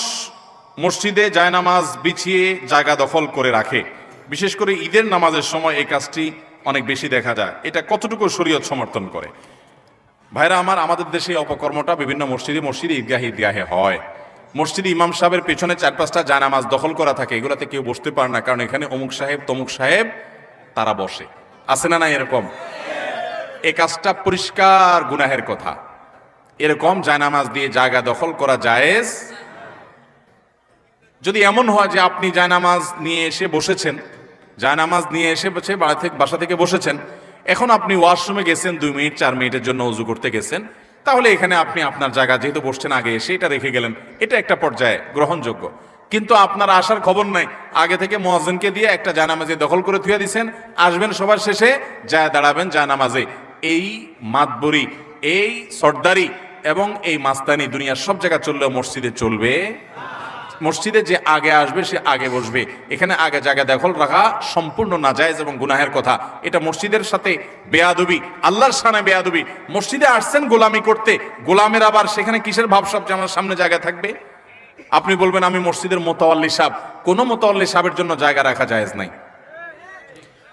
মসজিদে জায়নামাজ বিছিয়ে জায়গা দখল করে রাখে, বিশেষ করে ঈদের নামাজের সময় এই কাজটি অনেক বেশি দেখা যায়, এটা কতটুকু শরীয়ত সমর্থন করে? ভাইরা আমার, আমাদের দেশে অপকর্মটা বিভিন্ন মসজিদে ঈদগাহে হয়। মসজিদে ইমাম সাহেবের পেছনে 4-5টা জায়নামাজ দখল করা থাকে, এগুলাতে কেউ বসতে পারে না, কারণ এখানে অমুক সাহেব তমুক সাহেব তারা বসে। আছে না না এরকম? এই কাজটা পরিষ্কার গুনাহের কথা। এরকম জায়নামাজ দিয়ে জায়গা দখল করা জায়েজ। যদি এমন হয় যে আপনি জায়নামাজ নিয়ে এসে বসেছেন, জায়নামাজ নিয়ে এসে বাসা থেকে বসেছেন, এখন আপনি ওয়াশরুমে গেছেন 2 মিনিট 4 মিনিটের জন্য ওযু করতে গেছেন, তাহলে এখানে আপনি আপনার জায়গা যেহেতু বসছেন আগে এসে এটা রেখে গেলেন, এটা একটা পর্যায়ে গ্রহণযোগ্য। কিন্তু আপনার আসার খবর নাই, আগে থেকে মুয়াজ্জিনকে দিয়ে একটা জায়নামাজে দখল করে থুয়ে দিয়েছেন, আসবেন সবার শেষে যায় দাঁড়াবেন জায়নামাজে। এই মাতবরি, এই সর্দারি এবং এই মাস্তানি দুনিয়ার সব জায়গা চললেও মসজিদে চলবে। মসজিদে যে আগে আসবে সে আগে বসবে, এখানে আগে জায়গা দখল রাখা সম্পূর্ণ নাজায়েজ এবং গুনাহের কথা। এটা মসজিদের সাথে বেয়াদবি, আল্লাহর শানে বেয়াদবি। মসজিদে আসছেন গোলামি করতে, গোলামের আবার সেখানে কিসের ভাবসাব যে আমার সামনে জায়গা থাকবে? আপনি বলবেন আমি মসজিদের মোতাওয়াল্লি সাহেব, কোনো মোতাওয়াল্লি সাহেবের জন্য জায়গা রাখা জায়েজ নাই।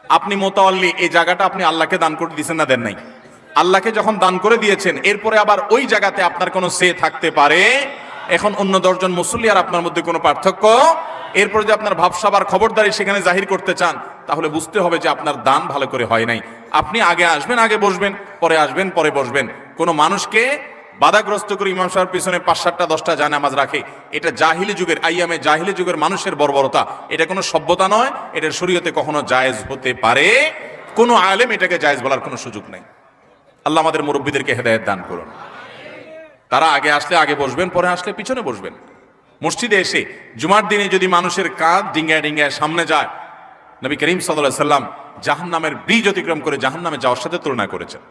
আপনি মোতাওয়াল্লি, এই জায়গাটা আপনি আল্লাহকে দান করে দিয়েছেন না দেন নাই? আল্লাহকে যখন দান করে দিয়েছেন, এরপরে আবার ওই জায়গাতে আপনার কোনো সে থাকতে পারে? এখন অন্য 10 জন মুসল্লি আর আপনার মধ্যে কোনো পার্থক্য? এরপর যদি আপনার ভাবসাব আর খবরদারি সেখানে জাহির করতে চান, তাহলে বুঝতে হবে যে আপনার দান ভালো করে হয় নাই। আপনি আগে আসবেন, আগে বসবেন, পরে আসবেন, পরে বসবেন। কোনো মানুষকে বাধাগ্রস্ত করে ইমাম সাহেবের পিছনে 5-7টা 10টা জায়নামাজ রাখে, এটা জাহিলি যুগের, আইয়ামে জাহিলি যুগের মানুষের বর্বরতা। এটা কোনো সভ্যতা নয়, এটার শরীয়তে কখনো জায়েজ হতে পারে। কোনো আলেম এটাকে জায়েজ বলার কোনো সুযোগ নেই। আল্লাহ আমাদের মুরব্বীদেরকে হেদায়েত দান করুন। তারা আগে আসলে আগে বসবেন, পরে আসলে পিছনে বসবেন। মসজিদে এসে জুমার দিনে যদি মানুষের কাঁধ ডিঙ্গায় ডিঙ্গায় সামনে যায়, নবী করিম সাল্লাল্লাহু আলাইহি সাল্লাম জাহান্নামের ব্রিজ অতিক্রম করে জাহান্নামে যাওয়ার সাথে তুলনা করেছেন।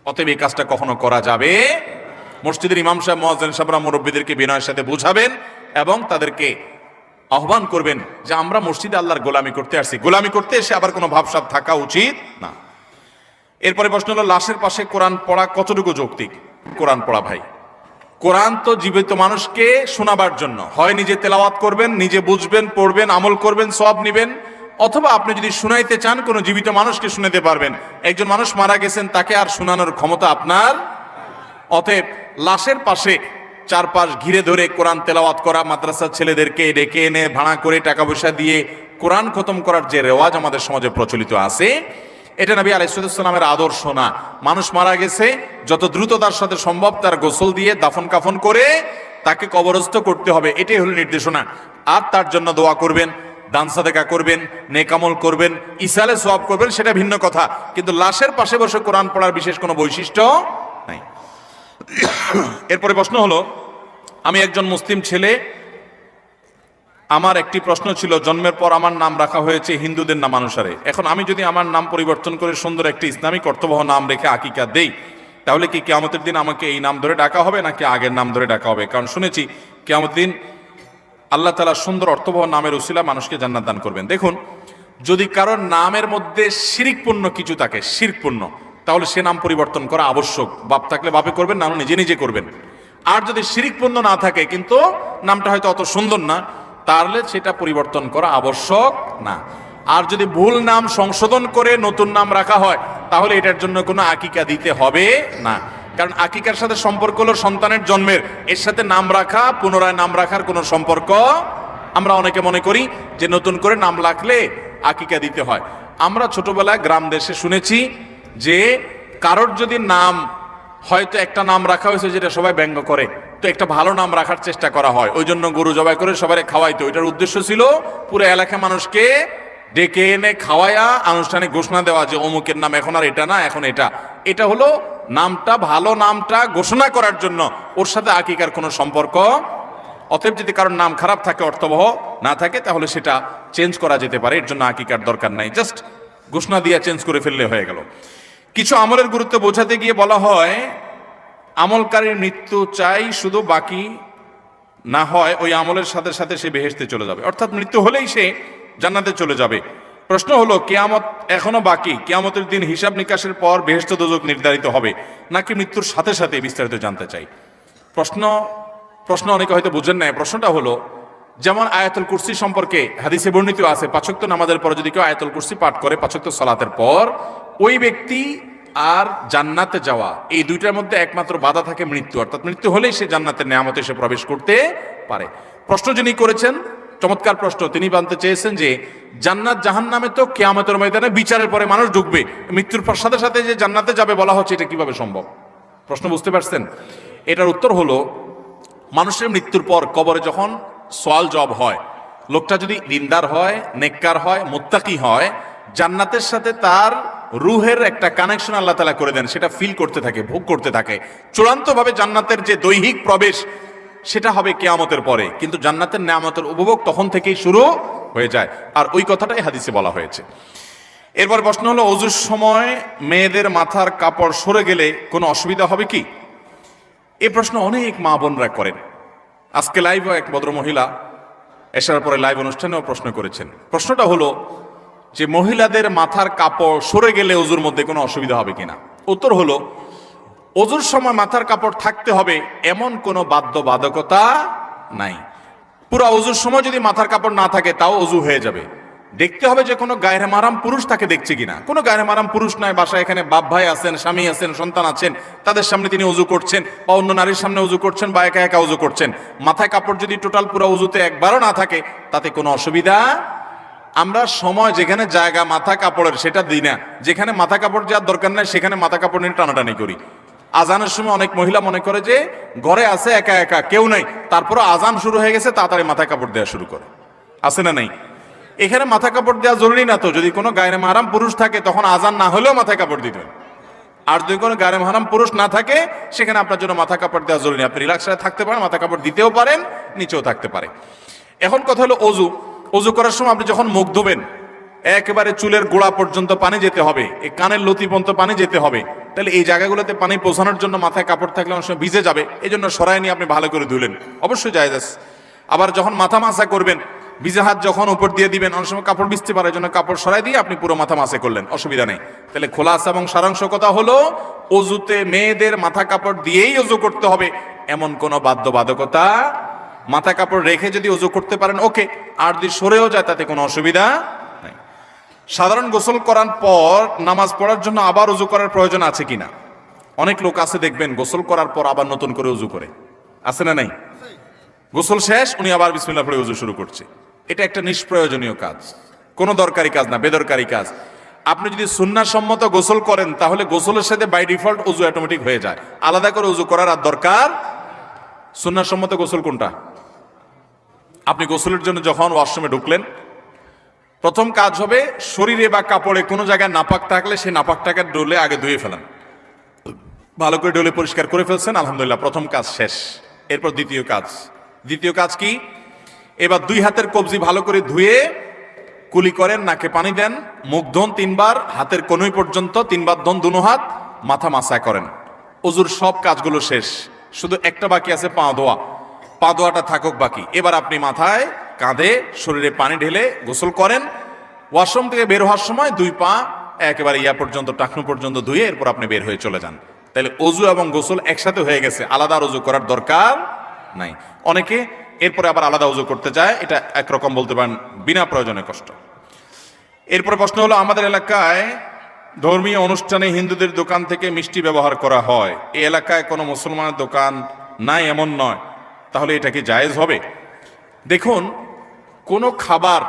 অতএব এই কাজটা কখনো করা যাবে? মসজিদের ইমাম সাহেব, মুয়াজ্জিন সাহেবরা মুরব্বীদেরকে বিনয়ের সাথে বুঝাবেন এবং তাদেরকে আহ্বান করবেন যে আমরা মসজিদে আল্লাহর গোলামি করতে আসছি, গোলামি করতে এসে আবার কোনো ভাবসাব থাকা উচিত না। এরপরে প্রশ্ন হলো, লাশের পাশে কোরআন পড়া কতটুকু যৌক্তিক? কোরআন পড়া, ভাই, কোরআন তো জীবিত মানুষকে শোনাবার জন্য, হয় নিজে তেলাওয়াত করবেন, নিজে বুঝবেন, পড়বেন, আমল করবেন, সওয়াব নেবেন, অথবা আপনি যদি শুনাইতে চান কোনো জীবিত মানুষকে শুনাতে পারবেন। একজন মানুষ মারা গেছেন, তাকে আর শোনানোর ক্ষমতা আপনার। অতএব লাশের পাশে চারপাশ ঘিরে ধরে কোরআন তেলাওয়াত করা, মাদ্রাসার ছেলেদেরকে ডেকে এনে ভাড়া করে টাকা পয়সা দিয়ে কোরআন খতম করার যে রেওয়াজ আমাদের সমাজে প্রচলিত আছে, এটা নবী আলাইহিস সালামের আদর্শ না। মানুষ মারা গেছে, যত দ্রুততার সাথে সম্ভব তার গোসল দিয়ে দাফন কাফন করে তাকে কবরস্থ করতে হবে, এটাই হলো নির্দেশনা। আর তার জন্য দোয়া করবেন, দান সাদেকা করবেন, নেক আমল করবেন, ইসালে সওয়াব করবেন, সেটা ভিন্ন কথা। কিন্তু লাশের পাশে বসে কোরআন পড়ার বিশেষ কোনো বৈশিষ্ট্য নাই। এরপরে প্রশ্ন হলো, আমি একজন মুসলিম ছেলে, আমার একটি প্রশ্ন ছিল, জন্মের পর আমার নাম রাখা হয়েছে হিন্দুদের নাম অনুসারে। এখন আমি যদি আমার নাম পরিবর্তন করে সুন্দর একটি ইসলামিক অর্থবহ নাম রেখে আকিকা দেই, তাহলে কি কিয়ামতের দিন আমাকে এই নাম ধরে ডাকা হবে নাকি আগের নাম ধরে ডাকা হবে? কারণ শুনেছি কিয়ামতের দিন আল্লাহ তাআলা সুন্দর অর্থবহ নামের উসিলা মানুষকে জান্নাত দান করবেন। দেখুন, যদি কারোর নামের মধ্যে শিরকপূর্ণ কিছু থাকে, শিরকপূর্ণ, তাহলে সে নাম পরিবর্তন করা আবশ্যক। বাপ থাকলে বাপে করবেন, না নিজে নিজে করবেন। আর যদি শিরিকপূর্ণ না থাকে কিন্তু নামটা হয়তো অত সুন্দর না, তাহলে সেটা পরিবর্তন করা আবশ্যক না। আর যদি ভুল নাম সংশোধন করে নতুন নাম রাখা হয় তাহলে এটার জন্য কোনো আকিকা দিতে হবে না। কারণ আকিকার সাথে সম্পর্ক হলো সন্তানের জন্মের, এর সাথে নাম রাখা পুনরায় নাম রাখার কোনো সম্পর্ক। আমরা অনেকে মনে করি যে নতুন করে নাম রাখলে আকিকা দিতে হয়। আমরা ছোটবেলায় গ্রাম দেশে শুনেছি যে কারোর যদি নাম হয়তো একটা নাম রাখা হয়েছে যেটা সবাই ব্যঙ্গ করে, তো একটা ভালো নাম রাখার চেষ্টা করা হয়, ওই জন্য গরু জবাই করে সবাই খাওয়াইতো। এটার উদ্দেশ্য ছিল পুরো এলাকার মানুষকে ডেকে এনে খাওয়ায়া আনুষ্ঠানিক ঘোষণা দেওয়া যে অমুকের নাম এখন আর এটা না, এখন এটা। এটা হলো নামটা, ভালো নামটা ঘোষণা করার জন্য, ওর সাথে আকিকার কোনো সম্পর্ক। অতএব যদি কারোর নাম খারাপ থাকে, অর্থবহ না থাকে, তাহলে সেটা চেঞ্জ করা যেতে পারে, এর জন্য আকিকার দরকার নাই, জাস্ট ঘোষণা দিয়ে চেঞ্জ করে ফেললে হয়ে গেল। কিছু আমলের গুরুত্ব বোঝাতে গিয়ে বলা হয় আমলকারীর মৃত্যু চাই, শুধু বাকি না হয় ওই আমলের সাথে সাথে সে বেহেশতে চলে যাবে, অর্থাৎ মৃত্যু হলেই সে জান্নাতে চলে যাবে। প্রশ্ন হলো কিয়ামত এখনো বাকি, কিয়ামতের দিন হিসাব নিকাশের পর বেহেশত দোজখ নির্ধারিত হবে নাকি মৃত্যুর সাথে সাথে, বিস্তারিত জানতে চাই। প্রশ্ন অনেকে হয়তো বুঝেন না। প্রশ্নটা হলো যেমন আয়াতুল কুরসি সম্পর্কে হাদিসে বর্ণিত আছে, 5 ওয়াক্ত নামাজের পর যদি কেউ আয়াতুল কুরসি পাঠ করে 5 ওয়াক্ত সালাতের পর, ওই ব্যক্তি আর জান্নাতে যাওয়া, এই দুইটার মধ্যে একমাত্র বাধা থাকে মৃত্যু, অর্থাৎ মৃত্যু হলেই সে জান্নাতের নেয়ামতে সে প্রবেশ করতে পারে। প্রশ্ন যিনি করেছেন চমৎকার প্রশ্ন, তিনি জানতে চেয়েছেন যে জান্নাত জাহান্নামে তো কিয়ামতের ময়দানে বিচারের পরে মানুষ ঢুকবে, মৃত্যুর পর সাথে সাথে যে জান্নাতে যাবে বলা হচ্ছে, এটা কিভাবে সম্ভব? প্রশ্ন বুঝতে পারছেন? এটার উত্তর হলো মানুষের মৃত্যুর পর কবরে যখন সওয়াল জবাব হয়, লোকটা যদি দিনদার হয়, নেককার হয়, মুত্তাকি হয়, জান্নাতের সাথে তার রুহের একটা কানেকশন আল্লাহ তাআলা করে দেন, সেটা ফিল করতে থাকে, ভোগ করতে থাকে। চূড়ান্তভাবে জান্নাতের যে দৈহিক প্রবেশ সেটা হবে কিয়ামতের পরে, কিন্তু জান্নাতের নেয়ামতের উপভোগ তখন থেকেই শুরু হয়ে যায়। আর ওই কথাটাই হাদিসে বলা হয়েছে। এরপর প্রশ্ন হলো ওযুর সময় মেয়েদের মাথার কাপড় সরে গেলে কোনো অসুবিধা হবে কি? এই প্রশ্ন অনেক মা বোনরা করেন। আজকে লাইভও এক ভদ্র মহিলা এসার পরে লাইভ অনুষ্ঠানেও প্রশ্ন করেছেন। প্রশ্নটা হলো যে মহিলাদের মাথার কাপড় সরে গেলে ওযুর মধ্যে কোনো অসুবিধা হবে কিনা। উত্তর হলো ওযুর সময় মাথার কাপড় থাকতে হবে এমন কোনো বাধ্যবাধকতা নাই। পুরো ওযুর সময় যদি মাথার কাপড় না থাকে তাও ওযু হয়ে যাবে। দেখতে হবে যে কোনো গায়রে মাহরাম পুরুষ তাকে দেখছে কিনা। কোনো গায়রে মাহরাম পুরুষ নাই, বাসায় এখানে বাপ ভাই আছেন, স্বামী আছেন, সন্তান আছেন, তাদের সামনে তিনি ওযু করছেন বা অন্য নারীর সামনে ওযু করছেন বা একা একা ওযু করছেন, মাথায় কাপড় যদি টোটাল পুরো ওযুতে একবারও না থাকে তাতে কোনো অসুবিধা। আমরা সময় যেখানে জায়গা মাথা কাপড়ের সেটা দিই না, যেখানে মাথা কাপড় যাওয়ার দরকার নাই সেখানে মাথা কাপড় নিয়ে টানাটানি করি। আজানের সময় অনেক মহিলা মনে করে যে ঘরে আছে একা একা কেউ নেই, তারপরে আজান শুরু হয়ে গেছে তাড়াতাড়ি মাথায় কাপড় দেওয়া শুরু করে। আছে না নাই? এখানে মাথা কাপড় দেওয়া জরুরি না তো, যদি কোনো গায়রে মাহরাম পুরুষ থাকে তখন আজান না হলেও মাথায় কাপড় দিতে হয়। আর যদি কোনো গায়রে মাহরাম পুরুষ না থাকে সেখানে আপনার জন্য মাথা কাপড় দেওয়া জরুরি। আপনি রিল্যাক্সে থাকতে পারেন, মাথা কাপড় দিতেও পারেন, নিচেও থাকতে পারে। এখন কথা হলো ওযু। ওযু করার সময় আপনি যখন মুখ ধোবেন একেবারে চুলের গোড়া পর্যন্ত পানি যেতে হবে, এই কানের লতি পর্যন্ত পানি যেতে হবে। তাহলে এই জায়গাগুলোতে পানি পৌঁছানোর জন্য মাথায় কাপড় থাকলে অনেক সময় ভিজে যাবে, এই জন্য সরাই নিয়ে আপনি ভালো করে ধুলেন, অবশ্যই জায়েজ আছে। আবার যখন মাথা মাসা করবেন, ভিজে হাত যখন উপর দিয়ে দিবেন, অনেক সময় কাপড় ভিজতে পারে, এই জন্য কাপড় সরাই দিয়ে আপনি পুরো মাথা মাসে করলেন, অসুবিধা নেই। তাহলে খোলাসা এবং সারাংশ কথা হলো ওযুতে মেয়েদের মাথা কাপড় দিয়েই ওযু করতে হবে এমন কোনো বাধ্যবাধকতা। মাথা কাপড় রেখে যদি ওযু করতে পারেন ওকে, আর যদি সরেও যায় তাতে কোনো অসুবিধা নাই। সাধারণ গোসল করার পর নামাজ পড়ার জন্য আবার ওযু করার প্রয়োজন আছে কিনা? অনেক লোক আছে দেখবেন গোসল করার পর আবার নতুন করে ওযু করে, আছে না নাই? গোসল শেষ উনি আবার বিসমিল্লাহ পড়ে ওযু শুরু করছে। এটা একটা নিষ্প্রয়োজনীয় কাজ, কোনো দরকারি কাজ না, বেদরকারি কাজ। আপনি যদি সুন্নাহসম্মত গোসল করেন তাহলে গোসলের সাথে বাই ডিফল্ট ওযু অটোমেটিক হয়ে যায়, আলাদা করে ওযু করার আর দরকার। সুন্নাহসম্মত গোসল কোনটা? আপনি গোসলের জন্য যখন ওয়াশরুমে ঢুকলেন, প্রথম কাজ হবে শরীরে বা কাপড়ে কোনো জায়গায় নাপাক থাকলে সেই নাপাকটাকে ডলে আগে ধুয়ে ফেলেন। ভালো করে ডলে পরিষ্কার করে ফেলছেন, আলহামদুলিল্লাহ, প্রথম কাজ শেষ। এরপর দ্বিতীয় কাজ কি? এবার 2 হাতের কবজি ভালো করে ধুয়ে কুলি করেন, নাকে পানি দেন, মুখ ধোন 3 বার, হাতের কনুই পর্যন্ত 3 বার ধোন, দুনো হাত, মাথা মাসা করেন। ওযুর সব কাজগুলো শেষ, শুধু একটা বাকি আছে, পা ধোয়া। পা ধোয়াটা থাকুক বাকি। এবার আপনি মাথায়, কাঁধে, শরীরে পানি ঢেলে গোসল করেন। ওয়াশরুম থেকে বের হওয়ার সময় 2 পা একেবারে ইয়া পর্যন্ত, টাকনু পর্যন্ত ধুয়ে এরপর আপনি বের হয়ে চলে যান। তাহলে অজু এবং গোসল একসাথে হয়ে গেছে, আলাদা অজু করার দরকার নাই। অনেকে এরপরে আবার আলাদা অজু করতে চায়, এটা একরকম বলতে পারেন বিনা প্রয়োজনে কষ্ট। এরপরে প্রশ্ন হলো, আমাদের এলাকায় ধর্মীয় অনুষ্ঠানে হিন্দুদের দোকান থেকে মিষ্টি ব্যবহার করা হয়, এই এলাকায় কোনো মুসলমানের দোকান নাই এমন নয়, তাহলে এটা কি জায়েজ হবে? দেখুন, কোনো খাবার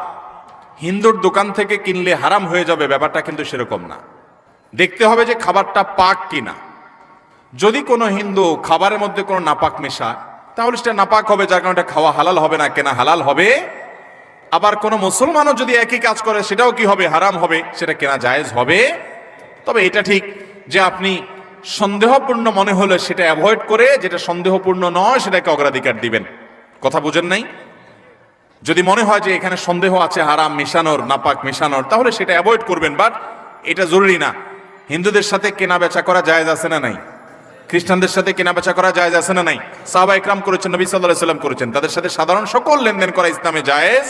হিন্দুর দোকান থেকে কিনলে হারাম হয়ে যাবে ব্যাপারটা কিন্তু সেরকম না। দেখতে হবে যে খাবারটা পাক কিনা। যদি কোনো হিন্দু খাবারের মধ্যে কোনো নাপাক মেশা, তাহলে সেটা নাপাক হবে, যার কারণে এটা খাওয়া হালাল হবে না, কেনা হালাল হবে। আবার কোনো মুসলমানও যদি একই কাজ করে, সেটাও কি হবে? হারাম হবে, সেটা কেনা জায়েজ হবে। তবে এটা ঠিক যে আপনি সন্দেহপূর্ণ মনে হলে সেটা অ্যাভয়েড করে, যেটা সন্দেহপূর্ণ নয় সেটাকে অগ্রাধিকার দিবেন। কথা বুঝেন নাই? যদি মনে হয় যে এখানে সন্দেহ আছে হারাম মেশানোর, নাপাক মেশানোর, তাহলে সেটা অ্যাভয়েড করবেন। বাট এটা জরুরি না। হিন্দুদের সাথে কেনা বেচা করা জায়েজ আছে না নাই? খ্রিস্টানদের সাথে কেনা বেচা করা জায়েজ আছে না নাই? সাহাবা ইকরাম করেছেন, নবী সাল্লাল্লাহু আলাইহি ওয়াসাল্লাম করেছেন। তাদের সাথে সাধারণ সকল লেনদেন করা ইসলামে জায়েজ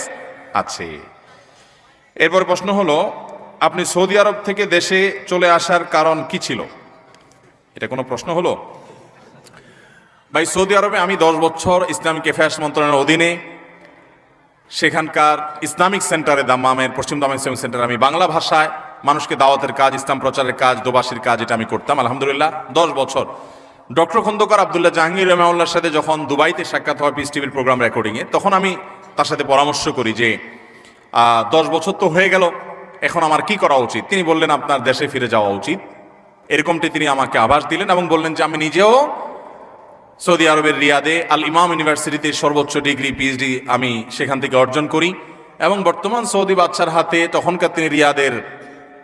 আছে। এরপর প্রশ্ন হলো, আপনি সৌদি আরব থেকে দেশে চলে আসার কারণ কি ছিল? এটা কোনো প্রশ্ন হলো? ভাই, সৌদি আরবে আমি 10 বছর ইসলামিক অ্যাফেয়ার্স মন্ত্রণালয়ের অধীনে সেখানকার ইসলামিক সেন্টারে, দাম্মামের পশ্চিম দাম্মাম ইসলামিক সেন্টারে আমি বাংলা ভাষায় মানুষকে দাওয়াতের কাজ, ইসলাম প্রচারের কাজ, দোবাসীর কাজ, এটা আমি করতাম আলহামদুলিল্লাহ 10 বছর। ডক্টর খন্দকার আব্দুল্লাহ জাহাঙ্গীর রহমাউল্লাহর সাথে যখন দুবাইতে সাক্ষাৎ হয় পিস টিভির প্রোগ্রাম রেকর্ডিংয়ে, তখন আমি তার সাথে পরামর্শ করি যে 10 বছর তো হয়ে গেল, এখন আমার কি করা উচিত? তিনি বললেন, আপনার দেশে ফিরে যাওয়া উচিত। এরকমটি তিনি আমাকে আভাস দিলেন এবং বললেন যে আমি নিজেও সৌদি আরবের রিয়াদে আল ইমাম ইউনিভার্সিটিতে সর্বোচ্চ ডিগ্রি পিএইচডি আমি সেখান থেকে অর্জন করি এবং বর্তমান সৌদি বাদশার হাতে, তখনকার তিনি রিয়াদের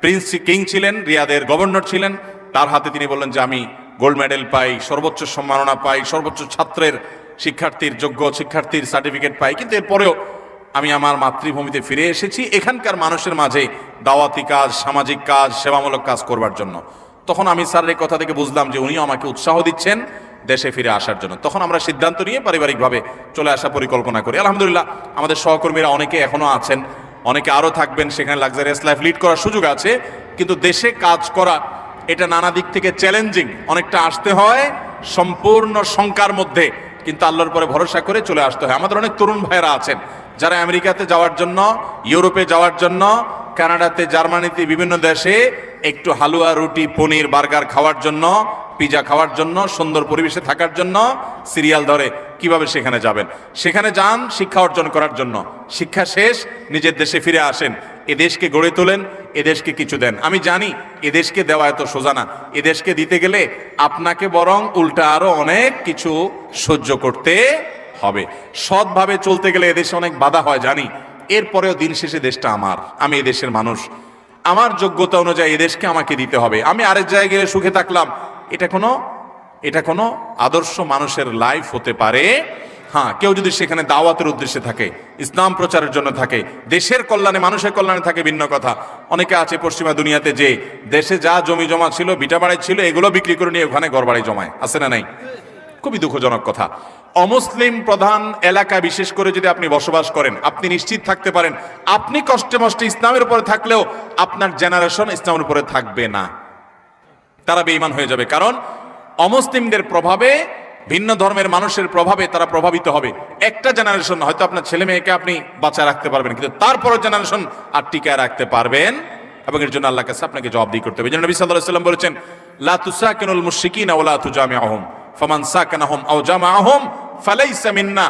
প্রিন্স কিং ছিলেন, রিয়াদের গভর্নর ছিলেন, তার হাতে তিনি বললেন যে আমি গোল্ড মেডেল পাই, সর্বোচ্চ সম্মাননা পাই, সর্বোচ্চ ছাত্রের শিক্ষার্থীর, যোগ্য শিক্ষার্থীর সার্টিফিকেট পাই, কিন্তু এরপরেও আমি আমার মাতৃভূমিতে ফিরে এসেছি এখানকার মানুষের মাঝে দাওয়াতি কাজ, সামাজিক কাজ, সেবামূলক কাজ করবার জন্য। তখন আমি স্যারের এই কথা থেকে বুঝলাম যে উনিও আমাকে উৎসাহ দিচ্ছেন দেশে ফিরে আসার জন্য। তখন আমরা সিদ্ধান্ত নিয়ে পারিবারিকভাবে চলে আসা পরিকল্পনা করি। আলহামদুলিল্লাহ আমাদের সহকর্মীরা অনেকে এখনো আছেন, অনেকে আরও থাকবেন, সেখানে লাক্সারিয়াস লাইফ লিড করার সুযোগ আছে। কিন্তু দেশে কাজ করা এটা নানা দিক থেকে চ্যালেঞ্জিং, অনেকটা আসতে হয় সম্পূর্ণ শঙ্কার মধ্যে, কিন্তু আল্লাহর পরে ভরসা করে চলে আসতে হয়। আমাদের অনেক তরুণ ভাইয়েরা আছেন যারা আমেরিকাতে যাওয়ার জন্য, ইউরোপে যাওয়ার জন্য, কানাডাতে, জার্মানিতে, বিভিন্ন দেশে একটু হালুয়া, রুটি, পনির, বার্গার খাওয়ার জন্য, পিজা খাওয়ার জন্য, সুন্দর পরিবেশে থাকার জন্য সিরিয়াল ধরে কিভাবে সেখানে যাবেন। সেখানে যান শিক্ষা অর্জন করার জন্য, শিক্ষা শেষ নিজের দেশে ফিরে আসেন, এদেশকে গড়ে তোলেন, এদেশকে কিছু দেন। আমি জানি এদেশকে দেওয়া এত সোজা না, এদেশকে দিতে গেলে আপনাকে বরং উল্টা আরো অনেক কিছু সহ্য করতে হবে। সৎভাবে চলতে গেলে এদেশে অনেক বাধা হয় জানি, এরপরেও দিন শেষে দেশটা আমার, আমি এদেশের মানুষ, আমার যোগ্যতা অনুযায়ী এদেশকে আমাকে দিতে হবে। আমি আরেক জায়গায় গেলে সুখে থাকলাম, এটা কোনো আদর্শ মানুষের লাইফ হতে পারে। হ্যাঁ, কেউ যদি সেখানে দাওয়াতের উদ্দেশ্যে থাকে, ইসলাম প্রচারের জন্য থাকে, দেশের কল্যাণে, মানুষের কল্যাণে থাকে, ভিন্ন কথা। অনেকে আছে পশ্চিমা দুনিয়াতে যে দেশে যা জমি জমা ছিল, ভিটা বাড়ি ছিল, এগুলো বিক্রি করে নিয়ে ওখানে ঘর বাড়ি জমায়, আছে না নাই? খুবই দুঃখজনক কথা। অমুসলিম প্রধান এলাকা বিশেষ করে যদি আপনি বসবাস করেন, আপনি নিশ্চিত থাকতে পারেন আপনি কষ্টে মষ্টে ইসলামের উপরে থাকলেও আপনার জেনারেশন ইসলামের উপরে থাকবে না, তারা বেঈমান হয়ে যাবে। কারণ অমুসলিমদের প্রভাবে, ভিন্ন ধর্মের মানুষের প্রভাবে তারা প্রভাবিত হবে। একটা জেনারেশন হয়তো আপনার ছেলে মেয়েকে আপনি বাঁচায় রাখতে পারবেন, কিন্তু তারপরের জেনারেশন আর টিকায় রাখতে পারবেন, এবং এর জন্য আল্লাহর কাছে আপনাকে জবাবদিহি করতে হবে। যেন নবী সাল্লাল্লাহু আলাইহি ওয়াসাল্লাম বলেছেন, লা তুসাকিনুল মুশরিকিনা ওয়া লা তুজামিউহুম ফামান সাকানাহুম আও জামাআহুম ফালাইসা মিন্না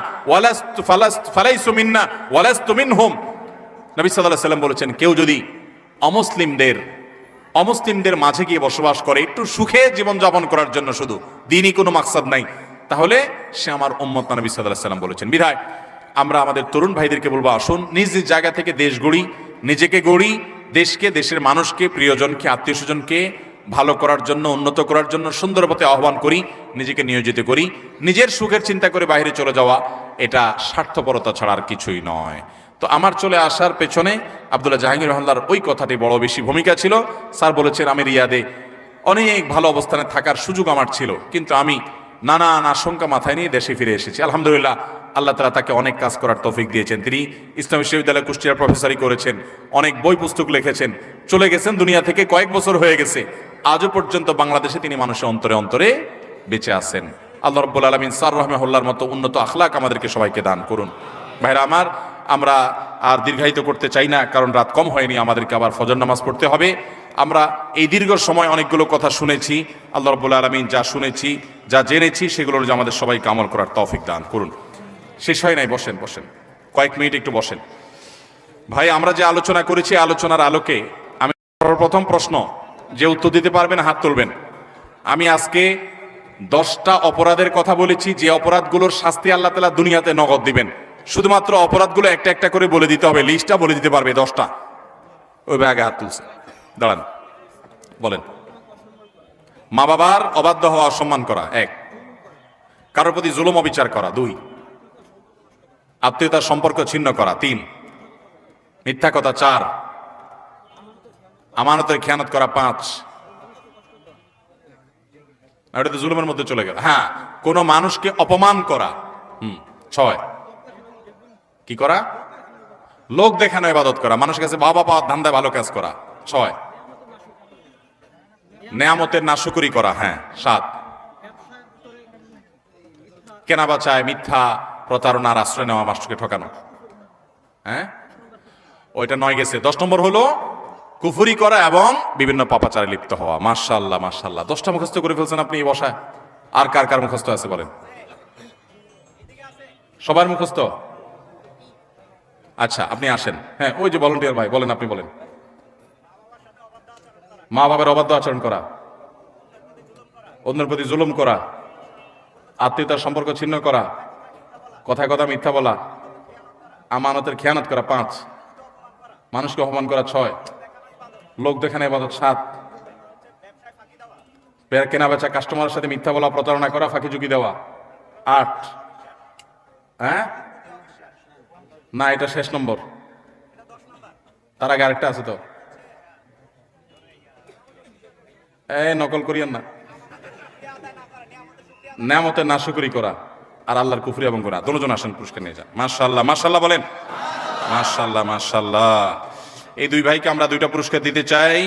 ফালাইসু মিন্না ওয়ালাস্তু মিনহুম। নবী সাল্লাল্লাহু আলাইহি ওয়াসাল্লাম বলেছেন, কেউ যদি অমুসলিমদের মাঝে গিয়ে বসবাস করে একটু সুখে জীবনযাপন করার জন্য, শুধু দিনই কোনো মাকসাদ নাই, তাহলে সে আমার উম্মত না, নবী সাল্লাল্লাহু আলাইহি ওয়াসাল্লাম বলেছেন। বিধায় আমরা আমাদের তরুণ ভাইদেরকে বলবো, আসুন নিজ নিজ জায়গা থেকে দেশ গড়ি, নিজেকে গড়ি, দেশকে, দেশের মানুষকে, প্রিয়জনকে, আত্মীয় স্বজনকে ভালো করার জন্য, উন্নত করার জন্য সুন্দর পথে আহ্বান করি, নিজেকে নিয়োজিত করি। নিজের সুখের চিন্তা করে বাইরে চলে যাওয়া এটা স্বার্থপরতা ছাড়া আর কিছুই নয়। তো আমার চলে আসার পেছনে আব্দুল্লাহ জাহাঙ্গীর রহমাল্লাহর ওই কথাটি বড় বেশি ভূমিকা ছিল। স্যার বলেছেন, আমি রিয়াদে অনেক ভালো অবস্থানে থাকার সুযোগ আমার ছিল, কিন্তু আমি নানান আশঙ্কা মাথায় নিয়ে দেশে ফিরে এসেছি। আলহামদুলিল্লাহ আল্লাহ তাআলা তাকে অনেক কাজ করার তৌফিক দিয়েছেন। তিনি ইসলামী বিশ্ববিদ্যালয়ে কুষ্টিয়ার প্রফেসরি করেছেন, অনেক বই পুস্তক লিখেছেন, চলে গেছেন দুনিয়া থেকে, কয়েক বছর হয়ে গেছে। আজও পর্যন্ত বাংলাদেশে তিনি মানুষের অন্তরে অন্তরে বেঁচে আছেন। আল্লাহ রাব্বুল আলামিন স্যার রাহমাহুল্লাহর মতো উন্নত আখলাক আমাদেরকে সবাইকে দান করুন। ভাইরা আমার, আমরা আর দীর্ঘায়িত করতে চাই না, কারণ রাত কম হয়নি, আমাদেরকে আবার ফজর নামাজ পড়তে হবে। আমরা এই দীর্ঘ সময় অনেকগুলো কথা শুনেছি। আল্লাহ রাব্বুল আলামিন যা শুনেছি, যা জেনেছি, সেগুলোর যে আমাদের সবাইকে আমল করার তৌফিক দান করুন। শেষ হয় নাই, বসেন বসেন, কয়েক মিনিট একটু বসেন। ভাই, আমরা যে আলোচনা করেছি, আলোচনার আলোকে আমি সর্বপ্রথম প্রশ্ন, যে উত্তর দিতে পারবেন হাত তুলবেন। আমি আজকে 10টা অপরাধের কথা বলেছি, যে অপরাধগুলোর শাস্তি আল্লাহ তাআলা দুনিয়াতে নগদ দিবেন। শুধুমাত্র অপরাধগুলো একটা একটা করে বলে দিতে হবে, লিস্টটা বলে দিতে পারবে 10টা। ওই ভাই আগে হাত তুলছে, দাঁড়ান, বলেন। মা বাবার অবাধ্য হওয়া, অসম্মান করা 1, কারোর প্রতি জুলুম অবিচার করা 2, আত্মীয়তার সম্পর্ক ছিন্ন করা 3, মিথ্যা কথা 4, আমানতের খেয়ানত করা 5। এটা তো জুলুমের মধ্যে চলে গেল। হ্যাঁ, কোন মানুষকে অপমান করা 6। কি করা? লোক দেখানো ইবাদত করা, মানুষের কাছে বাবা পাওয়ার ধান্দায় ভালো কাজ করা 6। নেয়ামতের নাশুকরি করা 7। কেনা বাচায় মিথ্যা প্রতারণার আশ্রয় নেওয়া, মানুষকে ঠকানো, ওইটা 9 গেছে। 10 নম্বর হলো কুফরি করা এবং বিভিন্ন পাপাচারে লিপ্ত হওয়া। মাশাআল্লাহ মাশাআল্লাহ, 10টা মুখস্থ করে ফেলছেন আপনি এই বসায়। আর কার কার মুখস্থ আছে বলেন? সবার মুখস্থ? আচ্ছা, আপনি আসেন। হ্যাঁ, ওই যে ভলান্টিয়ার ভাই, বলেন, আপনি বলেন। মা বাবার অবাধ্য আচরণ করা, অন্যের প্রতি জুলুম করা, আত্মীয়তার সম্পর্ক ছিন্ন করা, কথায় কথা মিথ্যা বলা, আমানতের খেয়ানত করা 5, মানুষকে অপমান করা 6, লোক দেখানো ইবাদত 7, কেনা বেচা কাস্টমারের সাথে মিথ্যা বলা, প্রতারণা করা, ফাঁকি ঝুঁকি দেওয়া 8। না, এটা শেষ নম্বর, তার আগে আরেকটা আছে তো। নকল করিয়েন না। নেয়ামতের নাশুকরি করা আর আল্লাহর কুফরি এবং গুনাহ। দুজন আসেন, পুরস্কার নিয়ে যান। মাশাআল্লাহ মাশাআল্লাহ বলেন। মাশাআল্লাহ মাশাআল্লাহ। এই 2 ভাইকে আমরা 2টা পুরস্কার দিতে চাই।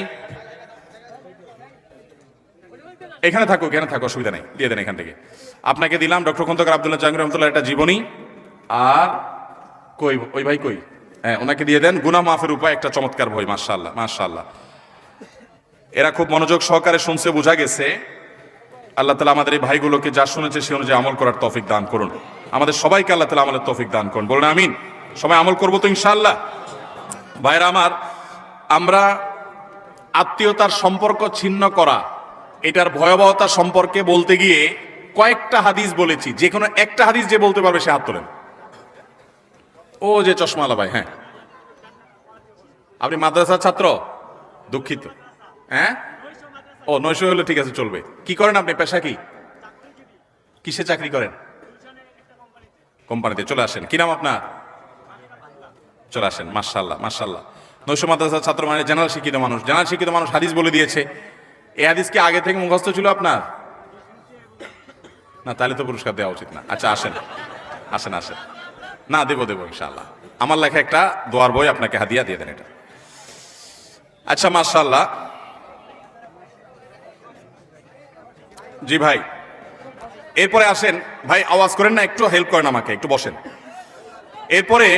এখানে থাকো, এখানে থাকো, অসুবিধা নেই, দিয়ে দেন এখান থেকে। আপনাকে দিলাম ডক্টর খন্দকার আব্দুল্লাহ জাহাঙ্গীর রহমতুল্লাহ একটা জীবনী। আর কই ওই ভাই কই? ওনাকে দিয়ে দেন গুনাহ মাফের উপায়, একটা চমৎকার বই। মাশাআল্লাহ মাশাআল্লাহ। এরা খুব মনোযোগ সহকারে শুনছে, বোঝা গেছে। আল্লাহ তাআলা আমাদের এই ভাইগুলোকে যা শুনেছে সে অনুযায়ী আমল করার তৌফিক দান করুন। আমাদের সবাইকে আল্লাহ তাআলা আমলের তৌফিক দান করুন, বলুন আমিন। সবাই আমল করবো তো ইনশাআল্লাহ? ভাইরা আমার, আমরা আত্মীয়তার সম্পর্ক ছিন্ন করা, এটার ভয়াবহতা সম্পর্কে বলতে গিয়ে কয়েকটা হাদিস বলেছি। যে কোনো একটা হাদিস যে বলতে পারবে সে হাত তোলেন। ও যে চশমাওয়ালা ভাই, হ্যাঁ, আপনি মাদ্রাসার ছাত্র? দুঃখিত। ও 900 হলে ঠিক আছে, চলবে। কি করেন আপনি, পেশা কি? কিসে চাকরি করেন? কোম্পানিতে। চলে আসেন। কি নাম আপনার? চলে আসেন। মাশাআল্লাহ মাশাআল্লাহ। 900 মাদ্রাসার ছাত্র মানে জেনারেল শিক্ষিত মানুষ। জেনারেল শিক্ষিত মানুষ হাদিস বলে দিয়েছে। এই হাদিস কি আগে থেকে মুখস্থ ছিল আপনার? না, তাহলে তো পুরস্কার দেওয়া উচিত না। আচ্ছা, আসেন আসেন আসেন। না, দেবো ইনশাআল্লাহ। আমার লেখা একটা দোয়ার বই আপনাকে হাদিয়া দিয়ে দেন এটা। আচ্ছা, মাশাআল্লাহ। জি ভাই, এরপরে আসেন। ভাই আওয়াজ করেন না, একটু হেল্প করেন আমাকে, একটু বসেন। এরপরে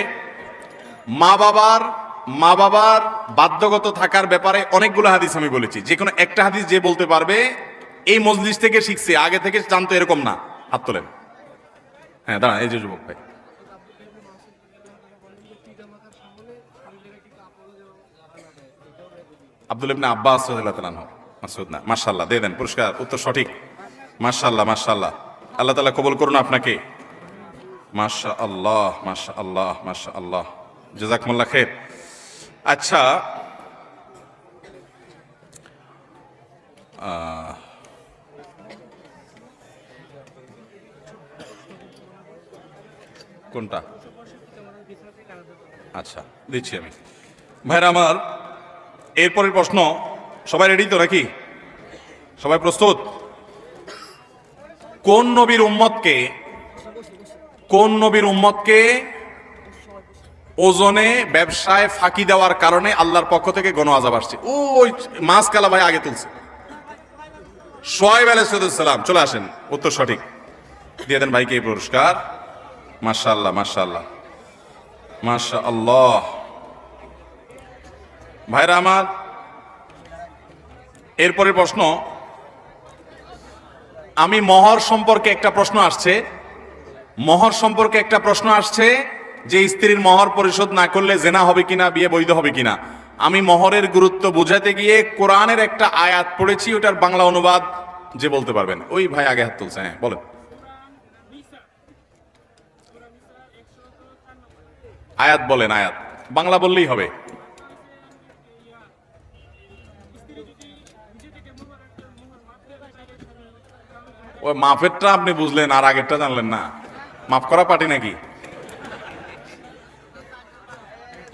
মা বাবার বাধ্যগত থাকার ব্যাপারে অনেকগুলো হাদিস আমি বলেছি। যে কোনো একটা হাদিস যে বলতে পারবে, এই মজলিস থেকে শিখছে, আগে থেকে জানতো এরকম না, হাত তোলেন। হ্যাঁ, দাঁড়ান, এই যে যুবক ভাই। আব্দুল ইবনে আব্বাস রাদিয়াল্লাহু তাআলা আনহু, মাসউদ না। মাশাআল্লাহ, দিয়ে দেন পুরস্কার, উত্তর সঠিক। মাশাআল্লাহ মাশাআল্লাহ, আল্লাহ তাআলা কবুল করুন আপনাকে। মাশাআল্লাহ মাশাআল্লাহ মাশাআল্লাহ, জাযাকুমুল্লাহ খাইর। আচ্ছা, কোনটা? আচ্ছা, দিচ্ছি আমি। ভাইরা আমার, এরপরের প্রশ্ন, সবাই রেডি তো নাকি? সবাই প্রস্তুত? কোন নবীর উম্মতকে কোন নবীর উম্মতকে ওজনে ব্যবসায় ফাঁকি দেওয়ার কারণে আল্লাহর পক্ষ থেকে গণ আযাব আসছে? ওই মাছ কালা ভাই আগে তুলছে। শুআয়ব আলাইহিস সালাম। চলে আসেন, উত্তর সঠিক। দিয়ে দেন ভাইকে এই পুরস্কার। মাশাআল্লাহ মাশাআল্লাহ মাশাআল্লাহ। ভাইরা আমার, এরপরের প্রশ্ন, আমি মহর সম্পর্কে একটা প্রশ্ন আসছে, যে স্ত্রীর মহর পরিশোধ না করলে জেনা হবে কিনা, বিয়ে বৈধ হবে কিনা। আমি মহরের গুরুত্ব বোঝাতে গিয়ে কোরআনের একটা আয়াত পড়েছি, ওটার বাংলা অনুবাদ যে বলতে পারবেন। ওই ভাই আগে হাত তুলছে, হ্যাঁ বলেন। আয়াত বলেন, আয়াত বাংলা বললেই হবে। ওই মাফেরটা আপনি বুঝলেন আর আগেরটা জানলেন না? মাফ করা পার্টি নাকি?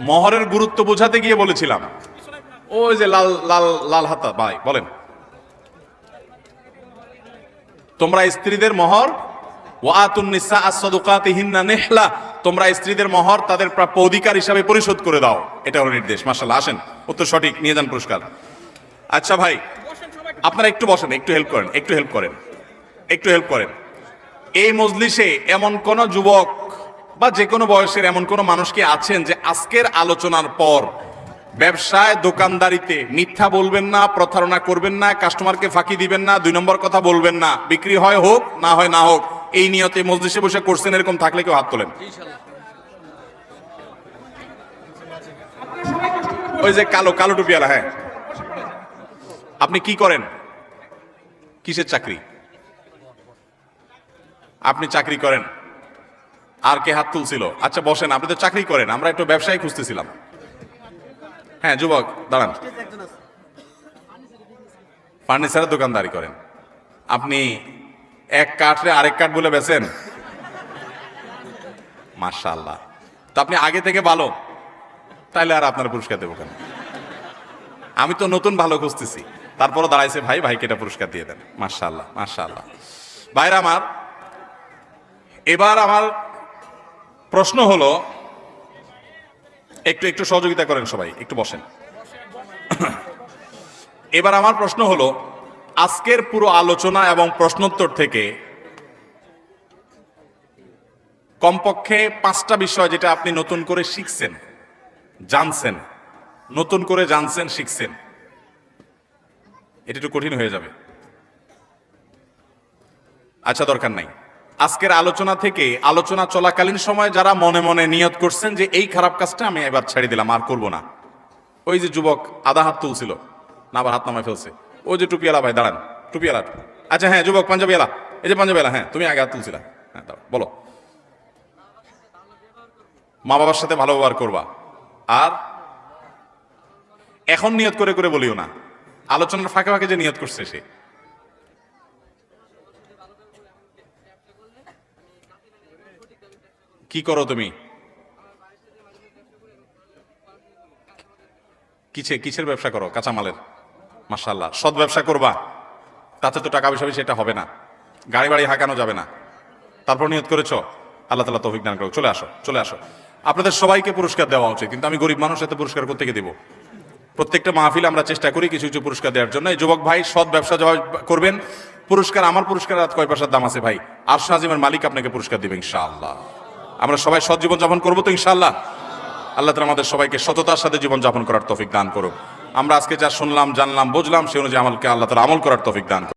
মহরের গুরুত্ব বোঝাতে গিয়ে বলেছিলাম, ওই যে লাল লাল লাল হাতা ভাই বলেন, তোমরা স্ত্রীদের মহর ওয়াতুন নিসা as-সাদুকাতিহিন্না নিহলা, তোমরা স্ত্রীদের মহর তাদের প্রাপ্য অধিকার হিসাবে পরিশোধ করে দাও। এটা হলো নির্দেশ। মাশাআল্লাহ, আসেন, উত্তর সঠিক, নিয়ে যান পুরস্কার। আচ্ছা ভাই, আপনারা একটু বসেন, একটু হেল্প করেন। এই মজলিসে এমন কোন যুবক বা যে কোনো বয়সের এমন কোন মানুষ কি আছেন যে আজকের আলোচনার পর ব্যবসায় দোকানদারিতে মিথ্যা বলবেন না, প্রতারণা করবেন না, কাস্টমারকে ফাঁকি দিবেন না, 2 নম্বর কথা বলবেন না, বিক্রি হয় হোক না হয় না হোক, এই নিয়তে মজলিসে বসে করছেন, এরকম থাকলে কেউ হাত তোলেন। ওই যে কালো কালো টুপিওয়ালা, হ্যাঁ, আপনি কি করেন? কিসের চাকরি? আপনি চাকরি করেন? আর কে হাত তুলছিল? আচ্ছা বসেন, আপনি তো চাকরি করেন, আমরা একটু ব্যবসায়ী খুঁজতেছিলাম। হ্যাঁ যুবক দাঁড়ান। ফার্নিচারের দোকানদারি করেন আপনি? এক কাঠরে আরেক কাঠ বলে বেচেন? মাশাআল্লাহ, তো আপনি আগে থেকে ভালো, তাইলে আর আপনার পুরস্কার দেবো কেন? আমি তো নতুন ভালো খুঁজতেছি, তারপরও দাঁড়াইছে ভাই, ভাইকে এটা পুরস্কার দিয়ে দেন। মাশাআল্লাহ মাশাআল্লাহ। ভাইরা আমার, এবার আমার প্রশ্ন হলো, একটু সহযোগিতা করেন সবাই, একটু বসেন। এবার আমার প্রশ্ন হলো, আজকের পুরো আলোচনা এবং প্রশ্নোত্তর থেকে কমপক্ষে 5টা বিষয় যেটা আপনি নতুন করে শিখছেন, জানছেন, শিখছেন, এটা একটু কঠিন হয়ে যাবে। আচ্ছা দরকার নাই। আজকের আলোচনা থেকে, আলোচনা চলাকালীন সময় যারা মনে মনে নিয়ত করছেন যে এই খারাপ কাজটা আমি এবার ছেড়ে দিলাম, আর করব না, ওই যে যুবক আধা হাত তুলছিল না, আবার হাত নামায় ফেলছে, ওই যে টুপিওয়ালা ভাই, দাঁড়ান, টুপিওয়ালা। আচ্ছা হ্যাঁ যুবক পাঞ্জাবিওয়ালা, এই যে পাঞ্জাবিওয়ালা, হ্যাঁ তুমি আগে হাত তুলছিলা, হ্যাঁ দাঁড়াও, বলো। মা বাবার সাথে ভালো ব্যবহার করবা, আর এখন নিয়ত করে করে বলিও না, আলোচনার ফাঁকে ফাঁকে যে নিয়ত করছে সে। কি করো তুমি? কিসের ব্যবসা করো? কাঁচামালের। মাশাআল্লাহ, সৎ ব্যবসা করবা, তাতে তো টাকা পয়সা বেশি এটা হবে না, গাড়ি বাড়ি হাঁকানো যাবে না। তারপর নিয়ত করেছো, আল্লাহ তাআলা তৌফিক দান করুক। চলে আসো। আপনাদের সবাইকে পুরস্কার দেওয়া উচিত, কিন্তু আমি গরিব মানুষ, এতে পুরস্কার কোত্থেকে দেব? প্রত্যেকটা মাহফিলে আমরা চেষ্টা করি কিছু কিছু পুরস্কার দেওয়ার জন্য। এই যুবক ভাই সৎ ব্যবসা করবেন, পুরস্কার, আমার পুরস্কার রাত কয় পয়সার দাম আছে ভাই, আরশ আজিমের মালিক আপনাকে পুরস্কার দিবে ইনশাআল্লাহ। আমরা সবাই সৎ জীবন যাপন করবো তো ইনশাআল্লাহ। আল্লাহ তাআলা আমাদের সবাইকে সততার সাথে জীবন যাপন করার তৌফিক দান করুক। আমরা আজকে যা শুনলাম, জানলাম, বুঝলাম, সে অনুযায়ী আল্লাহ তাআলা আমল করার তৌফিক দান করুক।